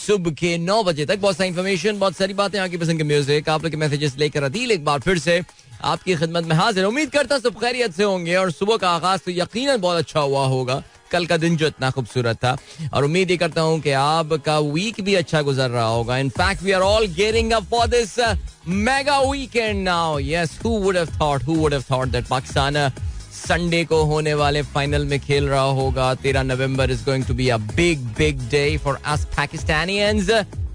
सुबह के 9 बजे तक। बहुत सारी इन्फॉर्मेशन, बहुत सारी बातें, आपकी पसंद के म्यूजिक, आप लोग के मैसेजेस लेकर अदील एक बार फिर से आपकी खिदमत में हाजिर। उम्मीद करता सब खैरियत से होंगे और सुबह का आगाज तो यकीनन बहुत अच्छा हुआ होगा, कल का दिन जो इतना खूबसूरत था, और उम्मीद ही करता हूं कि आपका वीक भी अच्छा गुजर रहा होगा। In fact we are all gearing up for this mega weekend now. Yes, who would have thought that Pakistan Sunday को होने वाले फाइनल में खेल रहा होगा। 13 November is going to be a big day for us Pakistanians.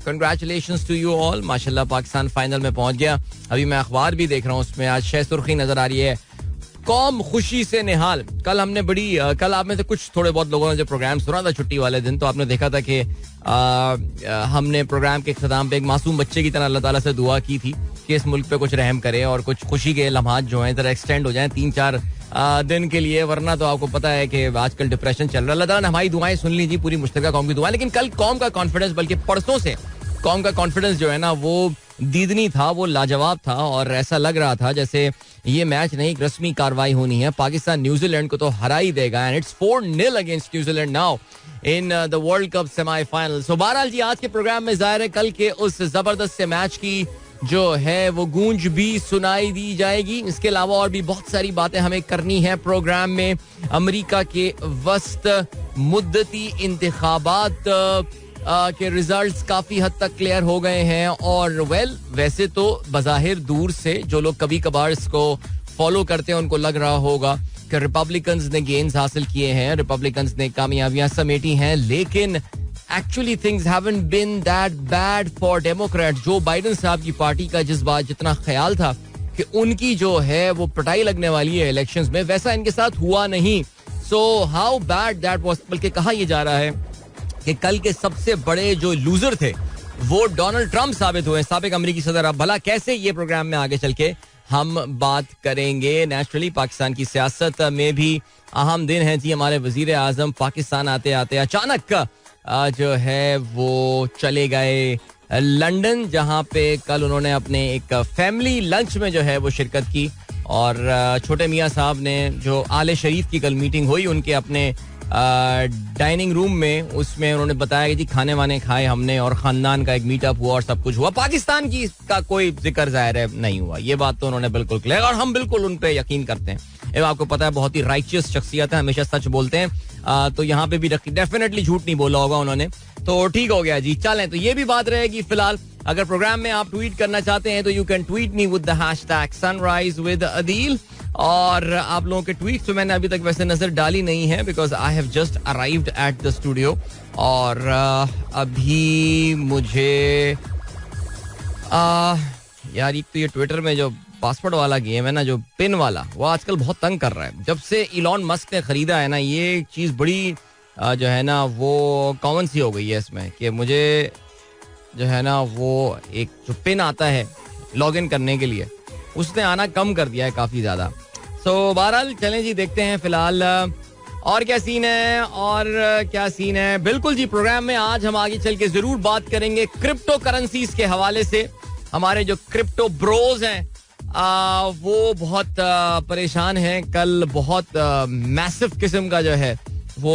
Congratulations to you all. माशाल्लाह Pakistan final में पहुंच गया। अभी मैं अखबार भी देख रहा हूँ, उसमें आज शह सुर्खी नजर आ रही है, कौम खुशी से निहाल। कल आप में से कुछ थोड़े बहुत लोगों ने जो प्रोग्राम सुना था छुट्टी वाले दिन, तो आपने देखा था कि हमने प्रोग्राम के इख्तिताम पे एक मासूम बच्चे की तरह अल्लाह ताला से दुआ की थी कि इस मुल्क पे कुछ रहम करे और कुछ खुशी के लम्हात जो हैं जरा एक्सटेंड हो जाएं 3-4 दिन के लिए, वरना तो आपको पता है कि आजकल डिप्रेशन चल रहा है। अल्लाह ताला ने हमारी दुआएं सुन लीजिए, पूरी मुश्तरका कौम की दुआएं। लेकिन कल कौम का कॉन्फिडेंस, बल्कि परसों से कौम का कॉन्फिडेंस जो है ना वो दीदनी था, वो लाजवाब था, और ऐसा लग रहा था जैसे ये मैच नहीं, रस्मी कार्रवाई होनी है। पाकिस्तान न्यूजीलैंड को तो हरा ही देगा, and it's 4-0 against New Zealand now in the world cup semifinal. So बहरहाल जी, आज के प्रोग्राम में जाहिर है कल के उस जबरदस्त से मैच की जो है वो गूंज भी सुनाई दी जाएगी। इसके अलावा और भी बहुत सारी बातें हमें करनी है प्रोग्राम में। अमेरिका के वस्त मुद्दती इंतखाबात के रिजल्ट्स काफी हद तक क्लियर हो गए हैं, और वैसे तो बज़ाहिर दूर से जो लोग कभी कभार इसको फॉलो करते हैं उनको लग रहा होगा कि रिपब्लिकन्स ने गेन्स हासिल किए हैं, रिपब्लिकन्स ने कामयाबियां समेटी हैं, लेकिन actually things haven't been that bad for Democrat. Joe Biden साहब की पार्टी का जितना ख्याल था कि उनकी जो है वो पिटाई लगने वाली है इलेक्शंस में, वैसा इनके साथ हुआ नहीं। So how bad that was, बल्कि कहा यह जा रहा है कि कल के सबसे बड़े जो लूजर थे वो डोनाल्ड ट्रंप साबित हुए, साबिक अमेरिकी सदर। अब भला कैसे, ये प्रोग्राम में आगे चल के हम बात करेंगे। नेचुरली पाकिस्तान की सियासत में भी अहम दिन है जी। हमारे वजीर आजम पाकिस्तान आते आते अचानक जो है वो चले गए लंदन, जहां पे कल उन्होंने अपने एक फैमिली लंच में जो है वो शिरकत की, और छोटे मियाँ साहब ने जो आले शरीफ की कल मीटिंग हुई उनके अपने डाइनिंग रूम में, उसमें उन्होंने बताया कि जी खाने वाने खाए हमने और खानदान का एक मीटअप हुआ और सब कुछ हुआ। पाकिस्तान की का कोई जिक्र जाहिर है नहीं हुआ, ये बात तो उन्होंने बिल्कुल क्लियर, और हम बिल्कुल उन पे यकीन करते हैं। आपको पता है बहुत ही राइचियस शख्सियत है, हमेशा सच बोलते हैं, तो यहाँ पे भी डेफिनेटली झूठ नहीं बोला होगा उन्होंने, तो ठीक हो गया जी। चलें, तो ये भी बात रहेगी। फिलहाल अगर प्रोग्राम में आप ट्वीट करना चाहते हैं तो you can tweet me with the hashtag sunrise with Adeel, और आप लोगों के ट्वीट तो मैंने अभी तक वैसे नजर डाली नहीं है because I have just arrived at the studio, और अभी मुझे यार एक तो ये ट्विटर में जो पासवर्ड वाला गेम है ना, जो पिन वाला, वो आजकल बहुत तंग कर रहा है। जब से इलॉन मस्क ने खरीदा है ना, ये चीज बड़ी जो है ना वो कॉमन सी हो गई है इसमें, कि मुझे जो है ना वो एक जो पिन आता है लॉग इन करने के लिए, उसने आना कम कर दिया है काफी ज्यादा। सो बहरहाल चलें जी, देखते हैं फिलहाल और क्या सीन है। बिल्कुल जी, प्रोग्राम में आज हम आगे चल के जरूर बात करेंगे क्रिप्टो करेंसीज के हवाले से। हमारे जो क्रिप्टो ब्रोज हैं वो बहुत परेशान हैं। कल बहुत मैसिव किस्म का जो है वो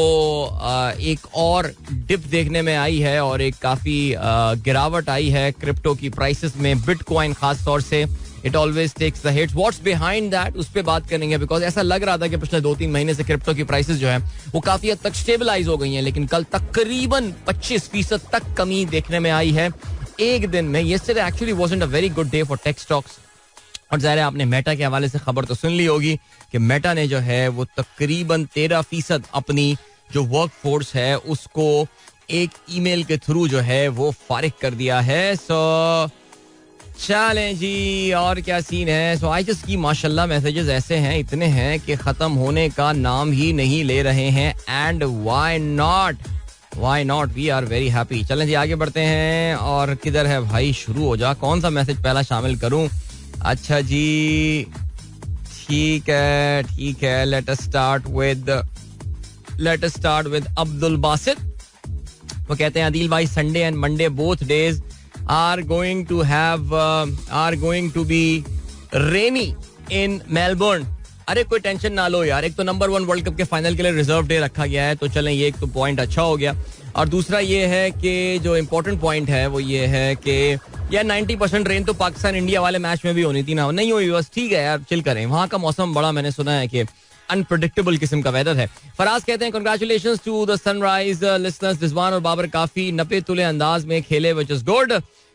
एक और डिप देखने में आई है, और एक काफी गिरावट आई है क्रिप्टो की प्राइसेस में, बिटकॉइन खास तौर से। It always takes the hits, what's behind that, उस पे बात करेंगे, बिकॉज ऐसा लग रहा था कि पिछले 2-3 महीने से क्रिप्टो की प्राइसेस जो है वो काफी हद तक स्टेबलाइज हो गई हैं, लेकिन कल तकरीबन 25% तक कमी देखने में आई है एक दिन में। Yesterday actually wasn't a very good day for tech stocks, और ज़ाहिर है आपने मेटा के हवाले से खबर तो सुन ली होगी कि मेटा ने जो है वो तकरीबन 13% अपनी जो वर्क फोर्स है उसको एक ईमेल के थ्रू जो है वो फारिग कर दिया है। सो चलें जी, और क्या सीन है। सो आई जस्ट की माशाल्लाह मैसेजेस ऐसे हैं, इतने हैं कि खत्म होने का नाम ही नहीं ले रहे हैं, and why not, we are very happy. चलें जी आगे बढ़ते हैं, और किधर है भाई, शुरू हो जा, कौन सा मैसेज पहला शामिल करूं। अच्छा जी, ठीक है, let us start with Abdul Basit. वो कहते हैं अदील भाई, Sunday and Monday both days are going to be rainy in Melbourne। अरे कोई टेंशन ना लो यार, एक तो नंबर 1 वर्ल्ड कप के फाइनल के लिए रिजर्व डे रखा गया है, तो चलें ये एक तो पॉइंट अच्छा हो गया। और दूसरा ये है कि जो इम्पोर्टेंट पॉइंट है वो ये है कि यार 90% रेन तो पाकिस्तान इंडिया वाले मैच में भी होनी थी ना, नहीं हुई, बस ठीक है यार, चिल करें. वहाँ का मौसम बड़ा, मैंने सुना है कि अनप्रेडिक्टेबल किस्म का वेदर है. फराज कहते हैं congratulations to the sunrise listeners. Rizwan और बाबर काफी नपे तुले अंदाज में खेले, विच इज गुड,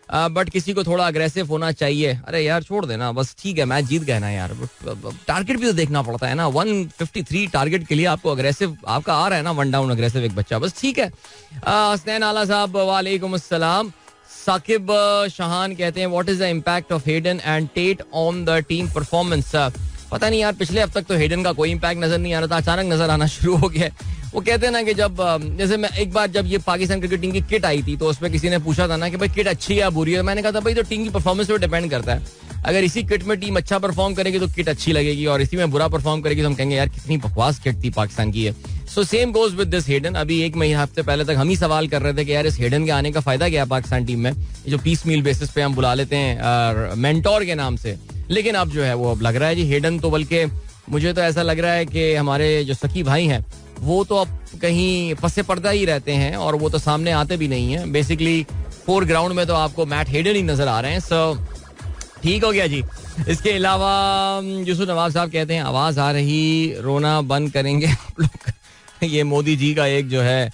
बट किसी को थोड़ा अग्रेसिव होना चाहिए. अरे यार छोड़ देना, बस ठीक है, मैच जीत गए ना यार, टारगेट भी तो देखना पड़ता है ना. 153 टारगेट के लिए आपको अग्रेसिव, आपका आ रहा है ना 1 डाउन अग्रेसिव एक बच्चा, बस ठीक है. हसनैन आला साहब वालेकुम अस्सलाम. साकिब शाहान कहते हैं what is the impact of Hayden and Tait on the team performance. पता नहीं यार, पिछले हफ्ते तक तो हेडन का कोई इम्पैक्ट नजर नहीं आ रहा था, अचानक नजर आना शुरू हो गया. वो कहते हैं ना कि जब जैसे मैं एक बार जब ये पाकिस्तान क्रिकेट टीम की किट आई थी तो उसमें किसी ने पूछा था ना कि भाई किट अच्छी है या बुरी है. मैंने कहा था भाई तो टीम की परफॉर्मेंस पे डिपेंड करता है. अगर इसी किट में टीम अच्छा परफॉर्म करेगी तो किट अच्छी लगेगी, और इसी में बुरा परफॉर्म करेगी तो हम कहेंगे यार कितनी बकवास किट थी पाकिस्तान की है. So same goes with this Hayden. अभी एक महीना हफ्ते पहले तक हम ही सवाल कर रहे थे कि यार इस हेडन के आने का फायदा क्या है पाकिस्तान टीम में, जो पीस मील बेसिस पे हम बुला लेते हैं मेंटोर के नाम से. लेकिन अब जो है वो अब लग रहा है जी हेडन तो, बल्कि मुझे तो ऐसा लग रहा है कि हमारे जो सकी भाई हैं वो तो अब कहीं पसे पर्दा ही रहते हैं और वो तो सामने आते भी नहीं है. बेसिकली फोरग्राउंड में तो आपको मैट हेडन ही नजर आ रहे हैं. सो ठीक हो गया जी. इसके अलावा यूसुफ नवाब साहब कहते हैं आवाज आ रही, रोना बंद करेंगे आप लोग. ये मोदी जी का एक जो है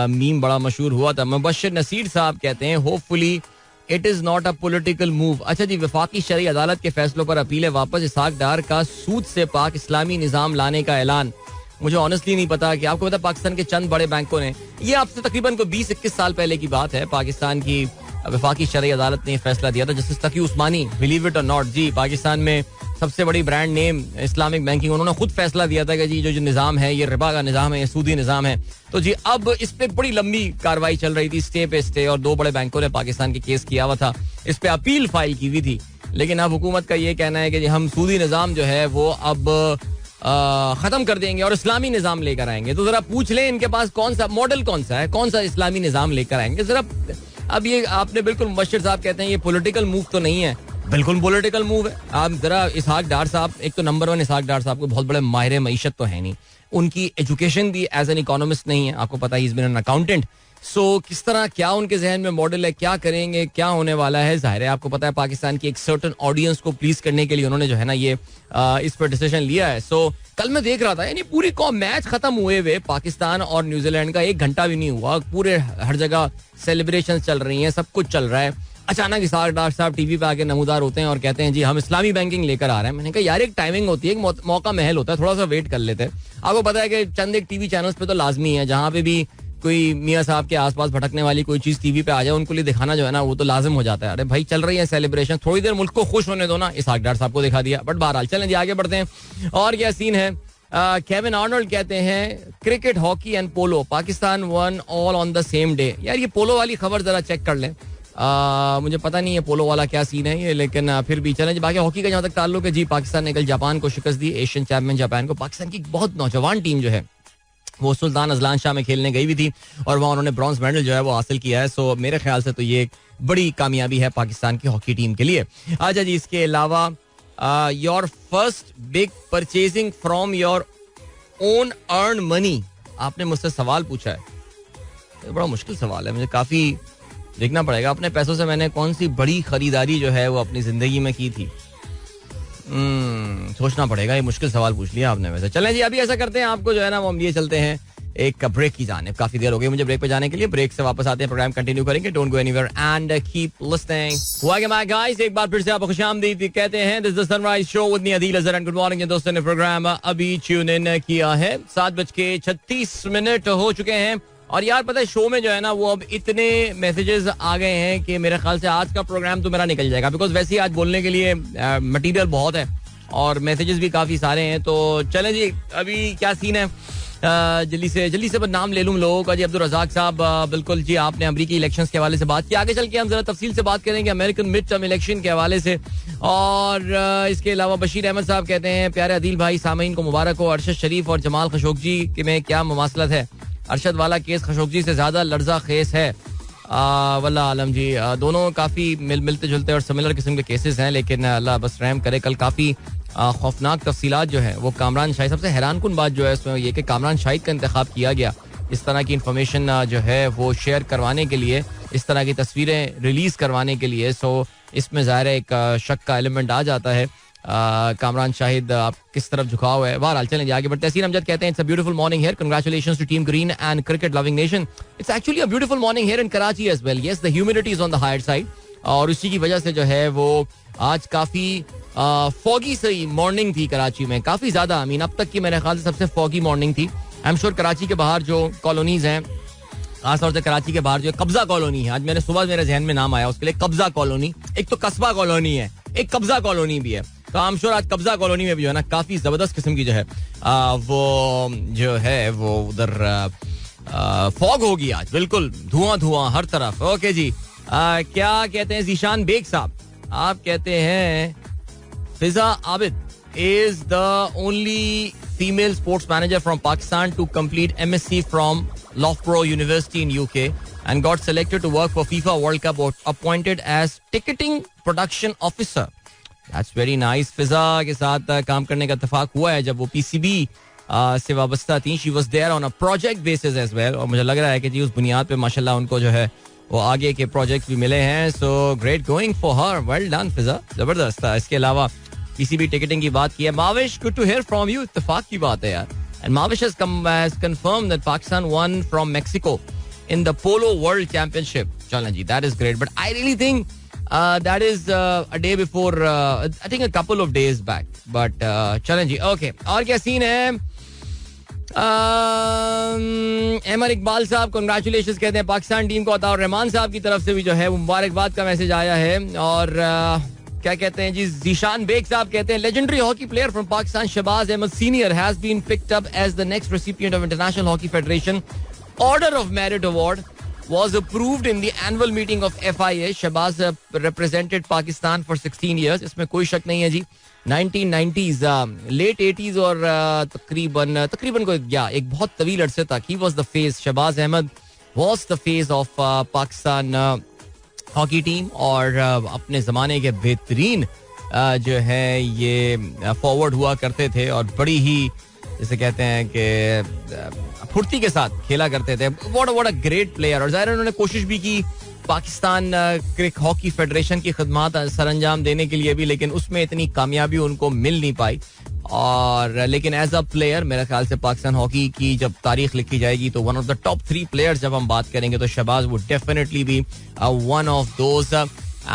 मीम बड़ा मशहूर हुआ था. मुबश्शिर नसीर साहब कहते हैं hopefully it is not a political move. अच्छा जी, वफाकी शरई अदालत के फैसलों पर अपील है वापस. इसहाक डार का सूद से पाक इस्लामी निजाम लाने का ऐलान. मुझे ऑनेस्टली नहीं पता कि आपको पता पाकिस्तान के चंद बड़े बैंकों ने, ये आपसे तकरीबन को 20-21 साल पहले की बात है, पाकिस्तान की वफाकी शरई अदालत ने फैसला दिया था. Justice Taqi Usmani, believe it और नॉट जी, पाकिस्तान में सबसे बड़ी ब्रांड नेम इस्लामिक बैंकिंग, उन्होंने खुद फैसला दिया था कि जी जो निजाम है ये रिबा का निजाम है, ये सूदी निजाम है. तो जी अब इस पे बड़ी लंबी कार्रवाई चल रही थी, स्टे पे स्टे, और 2 बड़े बैंकों ने पाकिस्तान के केस किया हुआ था, इस पे अपील फाइल की हुई थी. लेकिन अब हुकूमत का ये कहना है कि हम सूदी निजाम जो है वो अब खत्म कर देंगे और इस्लामी निजाम लेकर आएंगे. तो जरा पूछ लें इनके पास कौन सा मॉडल, कौन सा है, कौन सा इस्लामी निजाम लेकर आएंगे जरा. अब ये आपने बिल्कुल, मुबश्शिर साहब कहते हैं ये पॉलिटिकल मूव तो नहीं है. बिल्कुल पॉलिटिकल मूव है. आप जरा इसहाक डार साहब, एक तो नंबर 1 इसहाक डार साहब को बहुत बड़े माहिर मईशत तो है नहीं, उनकी एजुकेशन भी एज एन इकोनॉमिस्ट नहीं है, आपको पता है, इज बीन एन अकाउंटेंट. सो किस तरह, क्या उनके जहन में मॉडल है, क्या करेंगे, क्या होने वाला है, जाहिर है आपको पता है पाकिस्तान की एक सर्टन ऑडियंस को प्लीज करने के लिए उन्होंने जो है ना ये इस पर डिसीजन लिया है. सो कल मैं देख रहा था, यानी पूरी कौम, मैच खत्म हुए हुए पाकिस्तान और न्यूजीलैंड का 1 घंटा भी नहीं हुआ, पूरे हर जगह सेलिब्रेशन चल रही हैं, सब कुछ चल रहा है. अचानक इसहाक डार साहब टीवी पे आके नमूदार होते हैं और कहते हैं जी हम इस्लामी बैंकिंग लेकर आ रहे हैं. मैंने कहा यार एक टाइमिंग होती है, एक मौका महल होता है, थोड़ा सा वेट कर लेते हैं. आपको पता है कि चंद एक टीवी चैनल्स पे तो लाजमी है, जहां पे भी कोई मियाँ साहब के आसपास भटकने वाली कोई चीज टीवी पे आ जाए, उनको लिए दिखाना जो है ना वो तो लाजिम हो जाता है. अरे भाई चल रही है सेलिब्रेशन, थोड़ी देर मुल्क को खुश होने दो ना. इसहाक डार साहब को दिखा दिया, बट बहरहाल चलें जी आगे बढ़ते हैं. और क्या सीन है. केविन आर्नल्ड कहते हैं cricket, hockey and polo, Pakistan one all on the same day. यार ये पोलो वाली खबर जरा चेक कर लें. मुझे पता नहीं है पोलो वाला क्या सीन है ये, लेकिन फिर भी चलें. बाकी हॉकी का जहां तक ताल्लुक है जी, पाकिस्तान ने कल जापान को शिकस्त दी, एशियन चैंपियन जापान को. पाकिस्तान की बहुत नौजवान टीम जो है वो सुल्तान अजलान शाह में खेलने गई हुई थी और वहाँ उन्होंने ब्रॉन्ज मेडल जो है वो हासिल किया है. सो मेरे ख्याल से तो ये एक बड़ी कामयाबी है पाकिस्तान की हॉकी टीम के लिए. अच्छा जी, इसके अलावा your first big purchasing from your own earn money, आपने मुझसे सवाल पूछा है. ये बड़ा मुश्किल सवाल है, मुझे काफी देखना पड़ेगा. अपने पैसों से मैंने कौन सी बड़ी खरीदारी जो है वो अपनी जिंदगी में की थी, सोचना पड़ेगा. ये मुश्किल सवाल पूछ लिया आपने वैसे. चलें जी, अभी ऐसा करते हैं, आपको जो है ना वो हम लिए चलते हैं एक ब्रेक की जाने. काफी देर हो गई मुझे ब्रेक पे जाने के लिए. ब्रेक से वापस आते हैं, प्रोग्राम कंटिन्यू करेंगे. Don't go anywhere and keep listening. हुआ क्या माय गाइस, एक बार फिर से आपको खुशामदीद कहते हैं. This is the sunrise show with me Adeel Azhar and good morning. दोस्तों ने प्रोग्राम अभी ट्यून इन किया है. 7:36 हो चुके हैं. और यार पता है शो में जो है ना वो अब इतने मैसेजेस आ गए हैं कि मेरे ख्याल से आज का प्रोग्राम तो मेरा निकल जाएगा, बिकॉज वैसे ही आज बोलने के लिए मटेरियल बहुत है और मैसेजेस भी काफी सारे हैं. तो चलें जी, अभी क्या सीन है, जल्दी से नाम ले लूं लोगों का जी. अब्दुल रज़ाक साहब, बिल्कुल जी, आपने अमरीकी इलेक्शंस के हवाले से बात की. आगे चल के हम जरा तफसील से बात करेंगे अमेरिकन मिड टर्म इलेक्शन के हवाले से. और इसके अलावा बशीर अहमद साहब कहते हैं प्यारे अदील भाई, सामीन को मुबारक हो. अरशद शरीफ और जमाल खशोगी में क्या मुमासलत है? अरशद वाला केस खशोगी से ज्यादा लर्जा खेस है. वल्लाह आलम जी, दोनों काफी मिलते जुलते और सिमिलर किस्म के केसेस हैं, लेकिन अल्लाह बस रहम करे. कल काफी खौफनाक तफसीलात जो है वो कामरान शाहिद, सबसे हैरान कुन बात जो है इसमें ये कि कामरान शाहिद का इंतखाब किया गया इस तरह की इंफॉर्मेशन जो है वो शेयर करवाने के लिए, इस तरह की तस्वीरें रिलीज करवाने के लिए. सो इसमें ज़ाहिर है एक शक का एलिमेंट आ जाता है. कामरान शाहिद आप किस तरफ झुकाव है. बहरहाल चलें आगे बढ़ते हैं. तहसीन अमजद कहते हैं it's a beautiful morning here, congratulations to team green and cricket loving nation. It's actually a beautiful morning here in Karachi as well. Yes, the humidity is on the higher side और उसी की वजह से जो है वो आज काफी फॉगी सी मॉर्निंग थी कराची में, काफी ज्यादा. अब तक की मेरे ख्याल से सबसे फॉगी मॉर्निंग थी. आई एम श्योर कराची के बाहर जो कॉलोनीज हैं, खासतौर से कराची के बाहर जो कब्जा कॉलोनी है, आज मेरे सुबह मेरे जहन में नाम आया उसके लिए, कब्जा कॉलोनी. एक तो कस्बा कॉलोनी है, एक कब्जा कॉलोनी भी है. तो आई एम श्योर आज कब्जा कॉलोनी में भी जो है ना काफी जबरदस्त किस्म की जो है वो जो है वो उधर फॉग होगी आज. बिल्कुल धुआं हर तरफ. ओके जी. क्या कहते हैं जीशान बेग साहब, आप कहते हैं फिजा Abid is the only female sports manager from Pakistan to complete MSc from Loughborough University in UK and got selected to work for FIFA World Cup, appointed as ticketing production officer. That's very nice. फिजा के साथ काम करने का इत्तेफाक हुआ है जब वो PCB से वाबस्ता थी. She was there on a project basis as well. और मुझे लग रहा है कि जी उस बुनियाद पे माशाल्लाह उनको जो है वो आगे के प्रोजेक्ट्स भी मिले हैं. So great going for her. Well done फिजा, जबरदस्त था. इसके अलावा पीसीबी टिकटिंग की बात की है. Mavish, good to hear from you. इत्तेफाक की बात है यार. एंड Mavish has confirmed that Pakistan won from Mexico in the Polo World Championship. चलें जी, that is great. But I really think that is a day before, I think a couple of days back. But चलें जी, okay. और क्या scene है? अहमद इकबाल साहब congratulations कहते हैं Pakistan team को. अताउर रहमान साहब की तरफ से भी जो है मुबारकबाद का मैसेज आया है. और क्या कहते हैं जी, जीशान बेग साहब कहते हैं legendary hockey player from Pakistan Shahbaz Ahmed senior has been picked up as the next recipient of International Hockey Federation order of merit award was approved in the annual meeting of FIA. Shahbaz represented Pakistan for 16 years. इसमें कोई शक नहीं है जी. 1990s, late 80s और तकरीबन को एक बहुत तवील अरसे तक he was the face. Shahbaz Ahmed was the face of Pakistan hockey team और अपने ज़माने के बेहतरीन जो है ये फॉरवर्ड हुआ करते थे और बड़ी ही जैसे कहते हैं कि फुर्ती के साथ खेला करते थे. What a great player. और ज़ाहिर उन्होंने कोशिश भी की पाकिस्तान क्रिकेट हॉकी फेडरेशन की खिदमत सरअंजाम देने के लिए भी, लेकिन उसमें इतनी कामयाबी उनको मिल नहीं पाई. और लेकिन एज अ प्लेयर मेरे ख्याल से पाकिस्तान हॉकी की जब तारीख लिखी जाएगी तो one of the top 3 players जब हम बात करेंगे तो Shahbaz would definitely be one of those.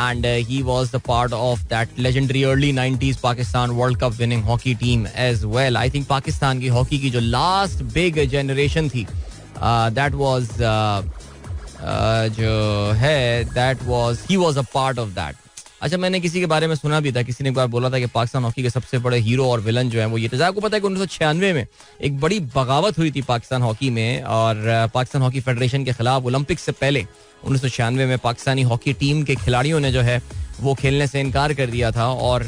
and he was the part of that legendary early 90s Pakistan World Cup winning hockey team as well. I think Pakistan की hockey की जो last big generation थी that was जो है he was a part of that. अच्छा, मैंने किसी के बारे में सुना भी था, किसी ने एक बार बोला था कि पाकिस्तान हॉकी के सबसे बड़े हीरो और विलन जो है वो ये थे. आपको पता है कि 1996 में एक बड़ी बगावत हुई थी पाकिस्तान हॉकी में और पाकिस्तान हॉकी फेडरेशन के खिलाफ. ओलंपिक से पहले 1996 में पाकिस्तानी हॉकी टीम के खिलाड़ियों ने जो है वो खेलने से इनकार कर दिया था और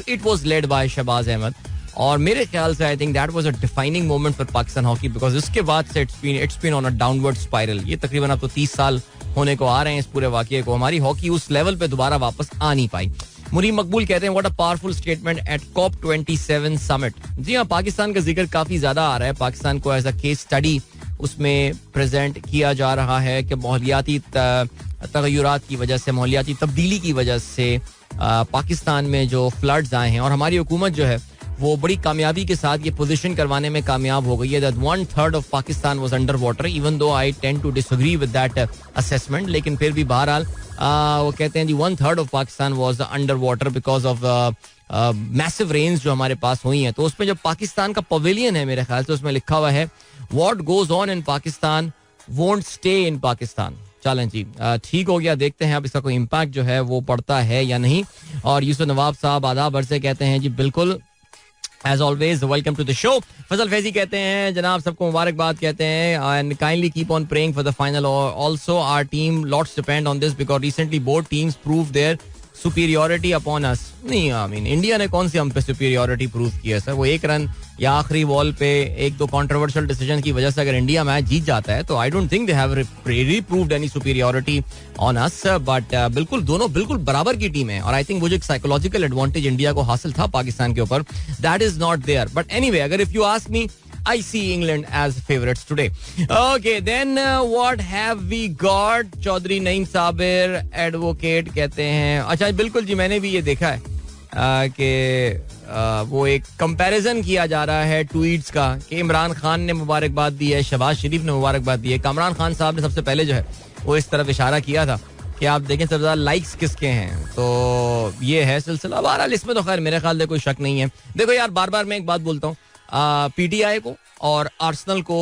it was led by Shahbaz Ahmed. और मेरे ख्याल से I think that was a defining moment for Pakistan hockey because उसके बाद से it's been on a downward spiral. ये तकरीबन अब तो 30 साल होने को आ रहे हैं इस पूरे वाकये को. हमारी हॉकी उस लेवल पे दोबारा वापस आ नहीं पाई. मुरीम मकबूल कहते हैं what a powerful statement at COP27 summit. जी हाँ, पाकिस्तान का जिक्र काफी ज्यादा आ रहा है. पाकिस्तान को एज अ केस स्टडी उसमें प्रेजेंट किया जा रहा है कि माहौलियाती तगय्युरात की वजह से, माहौलियाती तब्दीली की वजह से पाकिस्तान में जो फ्लड्स आए हैं और हमारी हुकूमत जो है वो बड़ी कामयाबी के साथ ये पोजीशन करवाने में कामयाब हो गई है. That 1/3 of Pakistan was under water, even though I tend to disagree with that assessment. लेकिन फिर भी बहरहाल वो कहते हैं जी 1/3 of Pakistan was under water because of massive rains जो हमारे पास हुई हैं. तो उसमें जो पाकिस्तान का पवेलियन है मेरे ख्याल से उसमें लिखा हुआ है what goes on in Pakistan won't stay in Pakistan. चलें जी, ठीक हो गया. देखते हैं अब इसका कोई इम्पैक्ट जो है वो पड़ता है या नहीं. और यूसुफ नवाब साहब आदाब अर्ज़ कहते हैं जी बिल्कुल As always, welcome to the show. फजल फैजी कहते हैं जनाब सबको मुबारकबाद कहते हैं and kindly keep on praying for the final. Also, our team lots depend on this because recently both teams proved their superiority upon us. नहीं, I mean इंडिया ने कौन सी हम पे superiority prove की है सर. वो एक रन या आखिरी बॉल पे एक दो controversial decision की वजह से अगर इंडिया मैच जीत जाता है तो I don't think they have really proved any superiority on us. But बिल्कुल दोनों बिल्कुल बराबर की टीम है और I think वो जो एक psychological advantage इंडिया को हासिल था पाकिस्तान के ऊपर that is not there. But anyway, अगर if you ask me I see England as favorites today. Okay, then what have we got? Chaudhry Naeem Sabir advocate कहते हैं. अच्छा बिल्कुल जी, मैंने भी ये देखा है कि वो एक कंपैरिजन किया जा रहा है ट्वीट्स का कि इमरान खान ने मुबारकबाद दी है, शहबाज शरीफ ने मुबारकबाद दी है. कामरान खान साहब ने सबसे पहले जो है वो इस तरफ इशारा किया था कि आप देखें सबसे ज्यादा लाइक्स किसके हैं. तो ये है सिलसिला. बहरहाल इसमें तो खैर मेरे ख्याल से कोई शक नहीं है. देखो यार, बार बार मैं एक बात बोलता हूँ, पीटीआई को और आर्सेनल को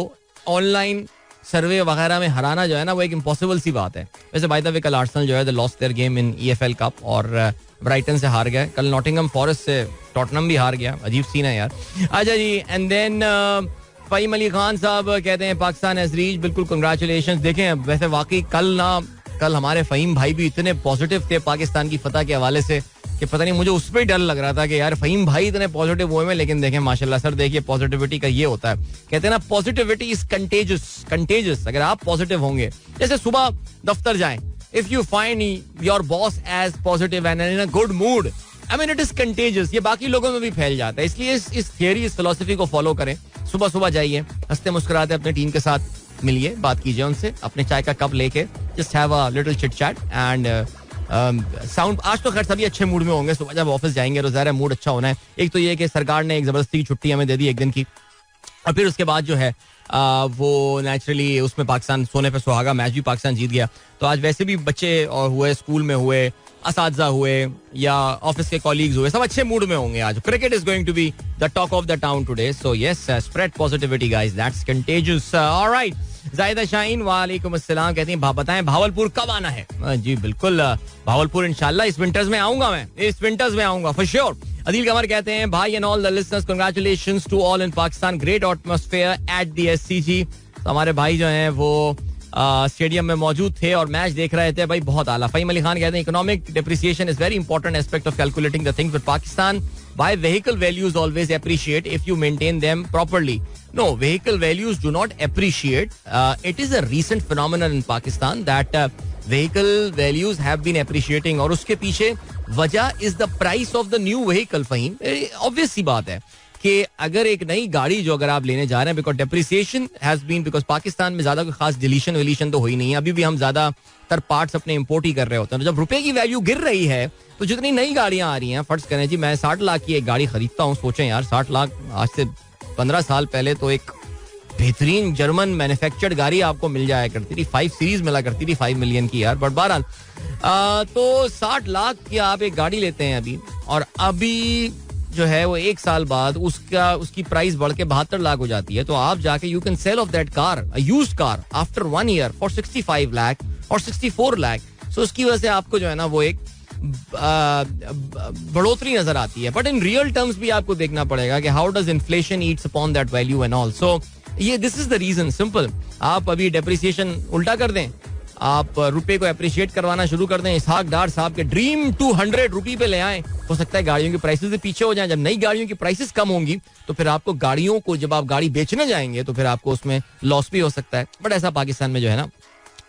ऑनलाइन सर्वे वगैरह में हराना जो है ना, वो एक इम्पॉसिबल सी बात है. वैसे बाय द वे कल आर्सेनल जो है lost their game in EFL cup और ब्राइटन से हार गए. कल नॉटिंघम फॉरेस्ट से टॉटनहम भी हार गया. अजीब सीन है यार. अच्छा जी, एंड देन फहीम अली खान साहब कहते हैं पाकिस्तान हैज रीच्ड. बिल्कुल कंग्रेचुलेशन. देखें वैसे वाकई कल हमारे फहीम भाई भी इतने पॉजिटिव थे पाकिस्तान की फतह के हवाले से कि पता नहीं, मुझे उस पर डर लग रहा था कि यार फहीम भाई इतने पॉजिटिव हुए में. लेकिन देखें माशाल्लाह सर, देखिए पॉजिटिविटी का ये होता है, कहते हैं ना पॉजिटिविटी इज कंटेजियस. अगर आप पॉजिटिव होंगे, जैसे सुबह दफ्तर जाएं, if you find your boss as positive and in a good mood, I mean it is contagious. ये बाकी लोगों में भी फैल जाता है. इसलिए इस थियरी, इस फिलॉसफी को फॉलो करें. सुबह सुबह जाइए, हंसते मुस्कुराते अपनी टीम के साथ मिलिए, बात कीजिए उनसे, अपने चाय का कप लेके just have a little chit chat and sound. आज तो खैर सभी अच्छे मूड में होंगे. सुबह जब ऑफिस जाएंगे तो ज़ाहिर है मूड अच्छा होना है. एक तो ये कि सरकार ने एक जबरदस्ती की छुट्टी हमें दे दी 1 दिन की, और फिर उसके बाद जो है वो नेचुरली उसमें पाकिस्तान सोने पे सुहागा, मैच भी पाकिस्तान जीत गया. तो आज वैसे भी बच्चे और हुए, स्कूल में हुए, असातिज़ा हुए या ऑफिस के कॉलीग्स हुए, सब अच्छे मूड में होंगे आज. Cricket is going to be the talk of the town today. So yes, spread positivity guys, that's contagious. Alright, Zahida Shaheen वालेकुम अस्सलाम कहती हैं बताएं भावलपुर कब आना है. जी बिल्कुल, भावलपुर इंशाल्लाह इस विंटर्स में आऊंगा. मैं इस विंटर्स में आऊंगा फॉर श्योर. अदील कमर कहते हैं भाई and all the listeners, congratulations to all in Pakistan, great atmosphere at the SCG. हमारे भाई जो हैं वो स्टेडियम में मौजूद थे और मैच देख रहे थे. भाई बहुत आला. फहीम अली खान कहते हैं economic depreciation is very important aspect of calculating the things with Pakistan. Why vehicle values always appreciate if you maintain them properly? No, vehicle values do not appreciate. It is a recent phenomenon in Pakistan that vehicle values have been appreciating. और उसके पीछे वजह is the price of the new vehicle. Faheem, obvious सी बात है कि अगर एक नई गाड़ी जो अगर आप लेने जा रहे हैं, because depreciation has been, because Pakistan में ज्यादा कोई खास डिलीशन तो हुई नहीं है. अभी भी हम ज्यादातर पार्ट्स अपने इंपोर्ट ही कर रहे होते हैं. जब रुपए की वैल्यू गिर रही है तो जितनी नई गाड़ियां आ रही हैं, फर्ज करें जी मैं 60 लाख की एक गाड़ी खरीदता हूँ. सोचें यार, 60 लाख आज से 15 साल पहले तो एक बेहतरीन जर्मन मैन्युफैक्चर्ड गाड़ी आपको मिल जाया करती थी. 5 सीरीज मिला करती थी 5 मिलियन की यार. बट बहरहाल तो 60 लाख की आप एक गाड़ी लेते हैं अभी, और अभी जो है वो 1 साल बाद उसकी प्राइस बढ़ के 72 लाख हो जाती है. तो आप जाके you can sell of that car, used car, after 1 year for 65 lakh और 64 लाख. सो उसकी वजह से आपको जो है ना वो एक बढ़ोतरी नजर आती है. बट इन रियल टर्म्स भी आपको देखना पड़ेगा कि how does inflation eats upon that value and all. So ये this is the reason, simple. आप अभी डेप्रिसिएशन उल्टा कर दें, आप रुपए को अप्रिशिएट करवाना शुरू कर दें. इसहाक डार साहब के ड्रीम 200 रुपए पे ले आए, हो सकता है गाड़ियों की प्राइसेस से पीछे हो जाएं. जब नई गाड़ियों की प्राइसेस कम होंगी तो फिर आपको गाड़ियों को, जब आप गाड़ी बेचने जाएंगे तो फिर आपको उसमें लॉस भी हो सकता है. बट ऐसा पाकिस्तान में जो है ना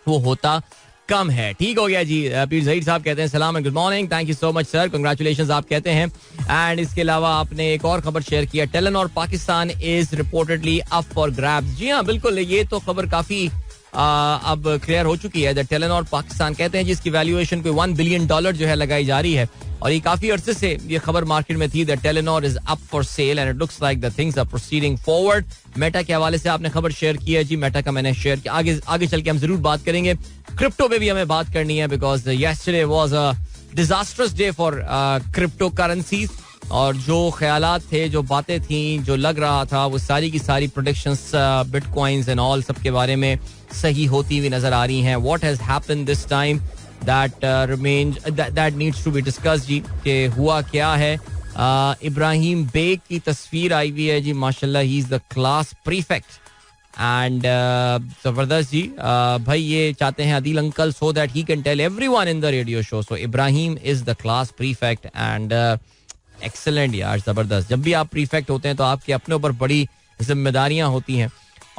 वो होता कम है. ठीक हो गया जी. पीर ज़हीर साहब कहते हैं सलाम and good morning, thank you so much sir, congratulations आप कहते हैं. एंड इसके अलावा आपने एक और खबर शेयर किया, Telenor Pakistan is reportedly up for grabs. जी हाँ बिल्कुल, ये तो खबर काफी अब क्लियर हो चुकी है. दैट टेलेनॉर पाकिस्तान कहते हैं जिसकी वैल्यूएशन पे $1 बिलियन जो है लगाई जा रही है, और ये काफी अरसे से ये खबर मार्केट में थी. That Telenor is up for sale and it looks like the things are proceeding forward. Meta के हवाले से आपने खबर शेयर की है जी, मेटा का मैंने शेयर किया. आगे चल के हम जरूर बात करेंगे. क्रिप्टो पे भी हमें बात करनी है, because yesterday was a disastrous day for crypto currencies. और जो ख्यालात थे, जो बातें थी, जो लग रहा था, वो सारी की सारी प्रोडिक्शंस, बिटकॉइंस एंड ऑल सब के बारे में सही होती हुई नजर आ रही हैं. What has happened this time that remains that needs to be discussed जी, कि हुआ क्या है. इब्राहिम बेग की तस्वीर आई हुई है जी, माशाल्लाह he is the class prefect and जबरदस्त जी. भाई ये चाहते हैं Adeel uncle so that he can tell everyone in the radio show. So Ibrahim is the class prefect and excellent यार, जबरदस्त. जब भी आप प्रीफेक्ट होते हैं तो आपके अपने ऊपर बड़ी जिम्मेदारियां होती हैं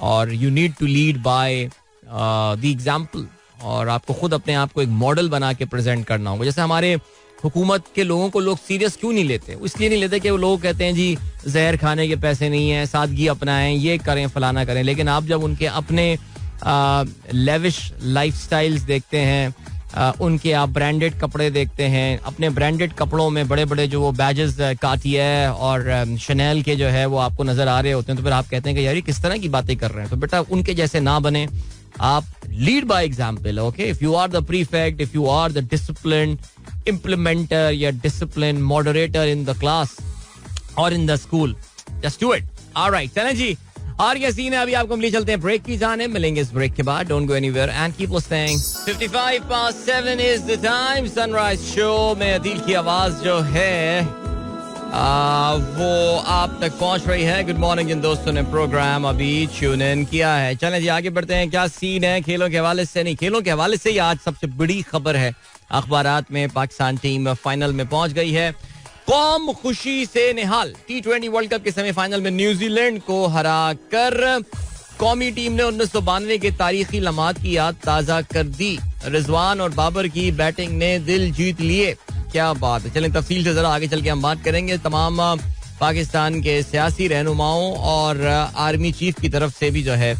और you need to lead by the example और आपको खुद अपने आप को एक मॉडल बना के प्रेजेंट करना होगा. जैसे हमारे हुकूमत के लोगों को लोग सीरियस क्यों नहीं लेते? इसलिए नहीं लेते कि वो लोग कहते हैं जी जहर खाने के पैसे नहीं है, सादगी अपनाएं, ये करें, फलाना करें. लेकिन आप जब उनके अपने लेविश लाइफस्टाइल्स देखते हैं, उनके आप ब्रांडेड कपड़े देखते हैं, अपने ब्रांडेड कपड़ों में बड़े बड़े जो वो बैजेस कार्टियर और शनेल के जो है वो आपको नजर आ रहे होते हैं, तो फिर आप कहते हैं कि यार ये किस तरह की बातें कर रहे हैं. तो बेटा उनके जैसे ना बने, आप lead by example. Okay, if you are the prefect, if you are the discipline implementer या discipline moderator in the class or in the school, just do it. All right, चलें जी, और क्या सीन है. अभी आपको हम ले चलते हैं ब्रेक की जाने. मिलेंगे इस ब्रेक के बाद. Don't go anywhere and keep listening. 7:55 is the time. Sunrise show में अदील की आवाज जो है वो आप तक पहुंच रही है. गुड मॉर्निंग जिन दोस्तों ने प्रोग्राम अभी ट्यून इन किया है. चलें जी आगे बढ़ते हैं. क्या सीन है खेलों के हवाले से? नहीं, खेलों के हवाले से ही आज सबसे बड़ी खबर है अखबारात में. पाकिस्तान टीम फाइनल में पहुंच गई है. कौम खुशी से निहाल. T20 वर्ल्ड कप के सेमीफाइनल में न्यूजीलैंड को हरा कर कौमी टीम ने 1992 के तारीखी लम्हात की याद ताज़ा कर दी. रिजवान और बाबर की बैटिंग ने दिल जीत लिए. क्या बात है. चलें तफसील से जरा आगे चल के हम बात करेंगे. तमाम पाकिस्तान के सियासी रहनुमाओं और आर्मी चीफ की तरफ से भी जो है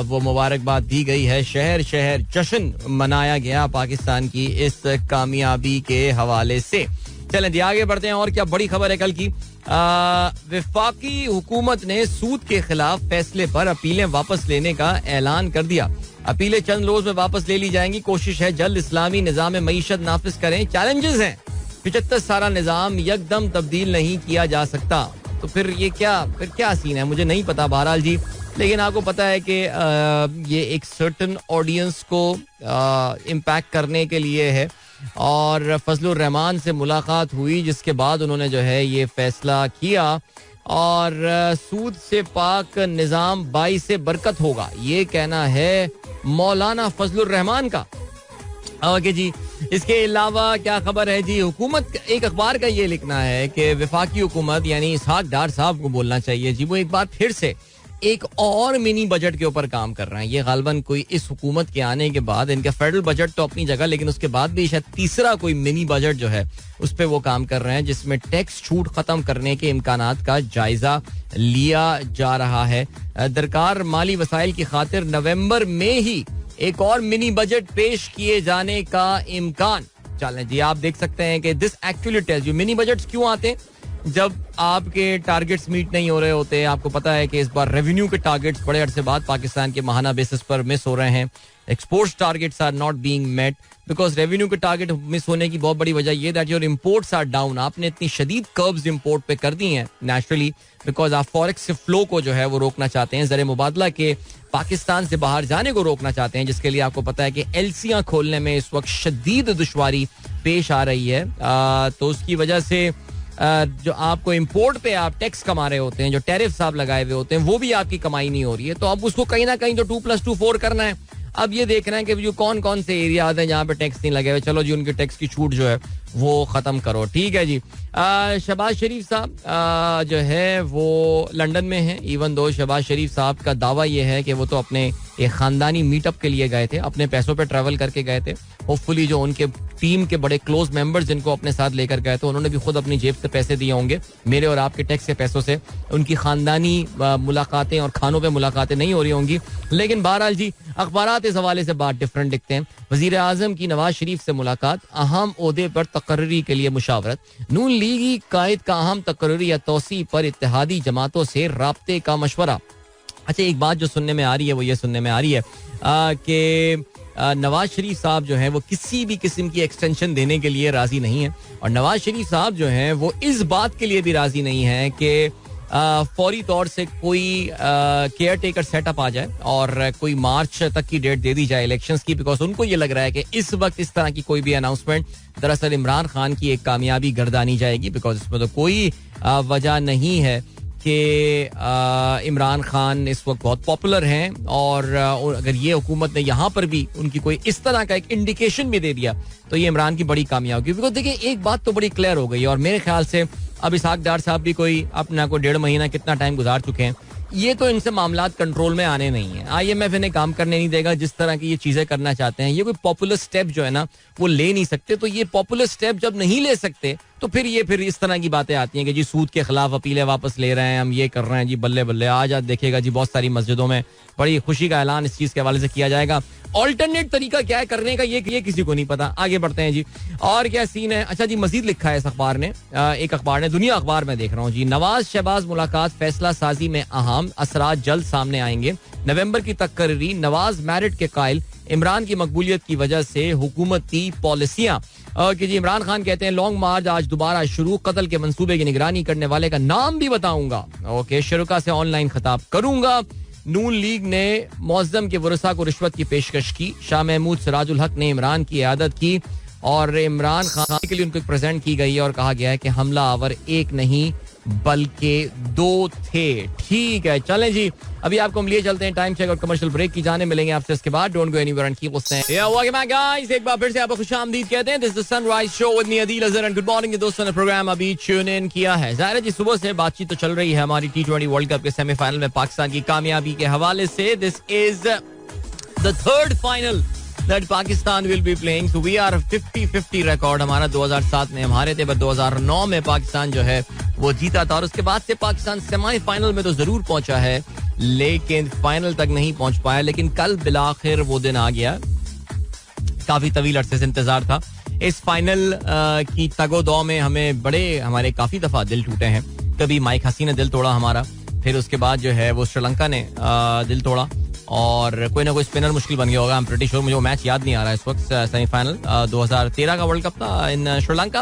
वो मुबारकबाद दी गई है. शहर शहर जश्न मनाया गया पाकिस्तान की इस कामयाबी के हवाले से. चलें आगे बढ़ते हैं. और क्या बड़ी खबर है कल की. वफाकी हुकूमत ने सूद के खिलाफ फैसले पर अपीलें वापस लेने का ऐलान कर दिया. अपीलें चंद रोज में वापस ले ली जाएंगी. कोशिश है जल्द इस्लामी निजाम मईशत नाफिज करें. चैलेंजेस हैं. 75 साल निजाम यकदम तब्दील नहीं किया जा सकता. तो फिर ये क्या सीन है मुझे नहीं पता. बहरहाल जी, लेकिन आपको पता है कि ये एक सर्टन ऑडियंस को इम्पैक्ट करने के लिए है. और फजलुर रहमान से मुलाकात हुई जिसके बाद उन्होंने जो है ये फैसला किया. और सूद से पाक निजाम बाई से बरकत होगा, ये कहना है मौलाना फजलुर रहमान का. ओके जी, इसके अलावा क्या खबर है जी. हुकूमत, एक अखबार का ये लिखना है कि वफाकी हुकूमत यानी इसहाक डार साहब को बोलना चाहिए जी, वो एक बार फिर से एक और मिनी बजट के ऊपर काम कर रहे हैं. ये गालबन कोई इस हुकूमत के आने के बाद, इनका फेडरल बजट तो अपनी जगह, लेकिन उसके बाद भी शायद तीसरा कोई मिनी बजट जो है उस पर वो काम कर रहे हैं जिसमें टैक्स छूट खत्म करने के इम्कानात का जायजा लिया जा रहा है. दरकार माली वसाइल की खातिर नवंबर में ही एक और मिनी बजट पेश किए जाने का इम्कान. चलें जी, आप देख सकते हैं कि this actually tells you mini budgets क्यों आते हैं. जब आपके टारगेट्स मीट नहीं हो रहे होते. आपको पता है कि इस बार रेवेन्यू के टारगेट्स बड़े अरसे बाद पाकिस्तान के माहाना बेसिस पर मिस हो रहे हैं. Exports targets are not being met because revenue के टारगेट मिस होने की बहुत बड़ी वजह ये that your imports are down. आपने इतनी शदीद कर्व्स इंपोर्ट पे कर दी हैं नेचुरली बिकॉज आप फॉरेक्स से फ्लो को जो है वो रोकना चाहते हैं, ज़र मुबादला के पाकिस्तान से बाहर जाने को रोकना चाहते हैं, जिसके लिए आपको पता है कि एलसियां खोलने में इस वक्त शदीद दुश्वारी पेश आ रही है. तो उसकी वजह से जो आपको इंपोर्ट पे आप टैक्स कमा रहे होते हैं, जो टैरिफ्स आप लगाए हुए होते हैं, वो भी आपकी कमाई नहीं हो रही है. तो अब उसको कहीं ना कहीं तो 2+2 4 करना है. अब ये देखना है कि जो कौन कौन से एरियाज हैं जहाँ पे टैक्स नहीं लगे हुए, चलो जी उनके टैक्स की छूट जो है वो खत्म करो. ठीक है जी. शहबाज शरीफ साहब जो है वो लंदन में हैं. इवन दो शहबाज शरीफ साहब का दावा ये है कि वो तो अपने एक खानदानी मीटअप के लिए गए थे, अपने पैसों पे ट्रैवल करके गए थे. होपफुली जो उनके टीम के बड़े क्लोज मेंबर्स जिनको अपने साथ लेकर गए थे उन्होंने भी खुद अपनी जेब से पैसे दिए होंगे. मेरे और आपके टैक्स के पैसों से उनकी खानदानी मुलाकातें और खानों पे मुलाकातें नहीं हो रही होंगी. लेकिन बहरहाल जी, अखबारात इस हवाले से बात डिफरेंट लिखते हैं. वजीर आजम की नवाज शरीफ से मुलाकात, अहम ओहदे पर तकर्री के लिए मुशावरत. नून लीगी कायद का अहम तकर्री या तोसी पर इत्तेहादी जमातों से राब्ते का मशवरा. अच्छा, एक बात जो सुनने में आ रही है वो ये सुनने में आ रही है कि नवाज शरीफ साहब जो हैं वो किसी भी किस्म की एक्सटेंशन देने के लिए राजी नहीं है. और नवाज शरीफ साहब जो हैं वो इस बात के लिए भी राजी नहीं है कि फौरी तौर से कोई केयर टेकर सेटअप आ जाए और कोई मार्च तक की डेट दे दी जाए इलेक्शंस की. बिकॉज उनको ये लग रहा है कि इस वक्त इस तरह की कोई भी अनाउंसमेंट दरअसल इमरान खान की एक कामयाबी गर्दानी जाएगी. बिकॉज इसमें तो कोई वजह नहीं है कि इमरान खान इस वक्त बहुत पॉपुलर हैं. और अगर ये हुकूमत ने यहाँ पर भी उनकी कोई इस तरह का एक इंडिकेशन भी दे दिया तो ये इमरान की बड़ी कामयाबी होगी. बिकॉज देखिए, एक बात तो बड़ी क्लियर हो गई और मेरे ख्याल से अब इसहाक डार साहब भी कोई अपना को 1.5 महीना कितना टाइम गुजार चुके हैं ये तो इनसे मामलात कंट्रोल में आने नहीं है. IMF इन्हें काम करने नहीं देगा. जिस तरह की ये चीजें करना चाहते हैं, ये कोई पॉपुलर स्टेप जो है ना वो ले नहीं सकते. तो ये पॉपुलर स्टेप जब नहीं ले सकते तो फिर इस तरह की बातें आती हैं कि जी सूद के खिलाफ अपीलें वापस ले रहे हैं, हम ये कर रहे हैं जी, बल्ले बल्ले. आज देखिएगा जी बहुत सारी मस्जिदों में बड़ी खुशी का ऐलान इस चीज के हवाले से किया जाएगा. ऑल्टरनेट तरीका क्या है करने का, ये किसी को नहीं पता. आगे बढ़ते हैं जी. और क्या सीन है. अच्छा जी, मजीद लिखा है इस अखबार ने, एक अखबार ने, दुनिया अखबार में देख रहा हूँ जी. नवाज शहबाज मुलाकात फैसला साजी में अहम असरात जल्द सामने आएंगे. नवंबर की तकर्री. नवाज मेरिट के कायल. इमरान की मकबूलियत की वजह से हुकूमती पॉलिसियां. कि जी इमरान खान कहते हैं लॉन्ग मार्च आज दोबारा शुरू. कत्ल के मंसूबे की निगरानी करने वाले का नाम भी बताऊंगा. ओके, शुरुका से ऑनलाइन खिताब करूंगा. नून लीग ने मौज़म के वरसा को रिश्वत की पेशकश की. शाह महमूद सिराजुल हक ने इमरान की इयादत की और इमरान खान के लिए उनको प्रेजेंट की गई है और कहा गया है कि हमला आवर एक नहीं बल्कि दो थे. ठीक है, चलें जी. अभी आपको हम लिए चलते हैं टाइम चेक और कमर्शियल ब्रेक की जाने. मिलेंगे आपसे इसके बाद. Don't go anywhere and keep listening. Guys, एक बार फिर से आपको खुशामदीद कहते हैं. This is the sunrise show with me Adeel Azhar and good morning. दोस्तों ने प्रोग्राम अभी ट्यून इन किया है. ज़ाहिर है जी, सुबह से बातचीत तो चल रही है हमारी T20 वर्ल्ड कप के सेमीफाइनल में पाकिस्तान की कामयाबी के हवाले से. This is the third final that Pakistan will be playing. So we are 50-50 record हमारा. 2007 में हम हारे थे, पर 2009 में पाकिस्तान जो है वो जीता था. और उसके बाद से पाकिस्तान सेमीफाइनल में तो जरूर पहुंचा है लेकिन फाइनल तक नहीं पहुंच पाया. लेकिन कल बिलाखिर वो दिन आ गया. काफी तवील अरसे से इंतजार था. इस फाइनल की तगोदौ में हमारे काफी दफा दिल टूटे हैं. कभी माइक हसी ने दिल तोड़ा हमारा, फिर उसके बाद जो है वो श्रीलंका ने दिल तोड़ा और कोई ना कोई स्पिनर मुश्किल बन गया होगा. I am pretty sure. मुझे वो मैच याद नहीं आ रहा है इस वक्त. सेमीफाइनल 2013 का वर्ल्ड कप था इन श्रीलंका.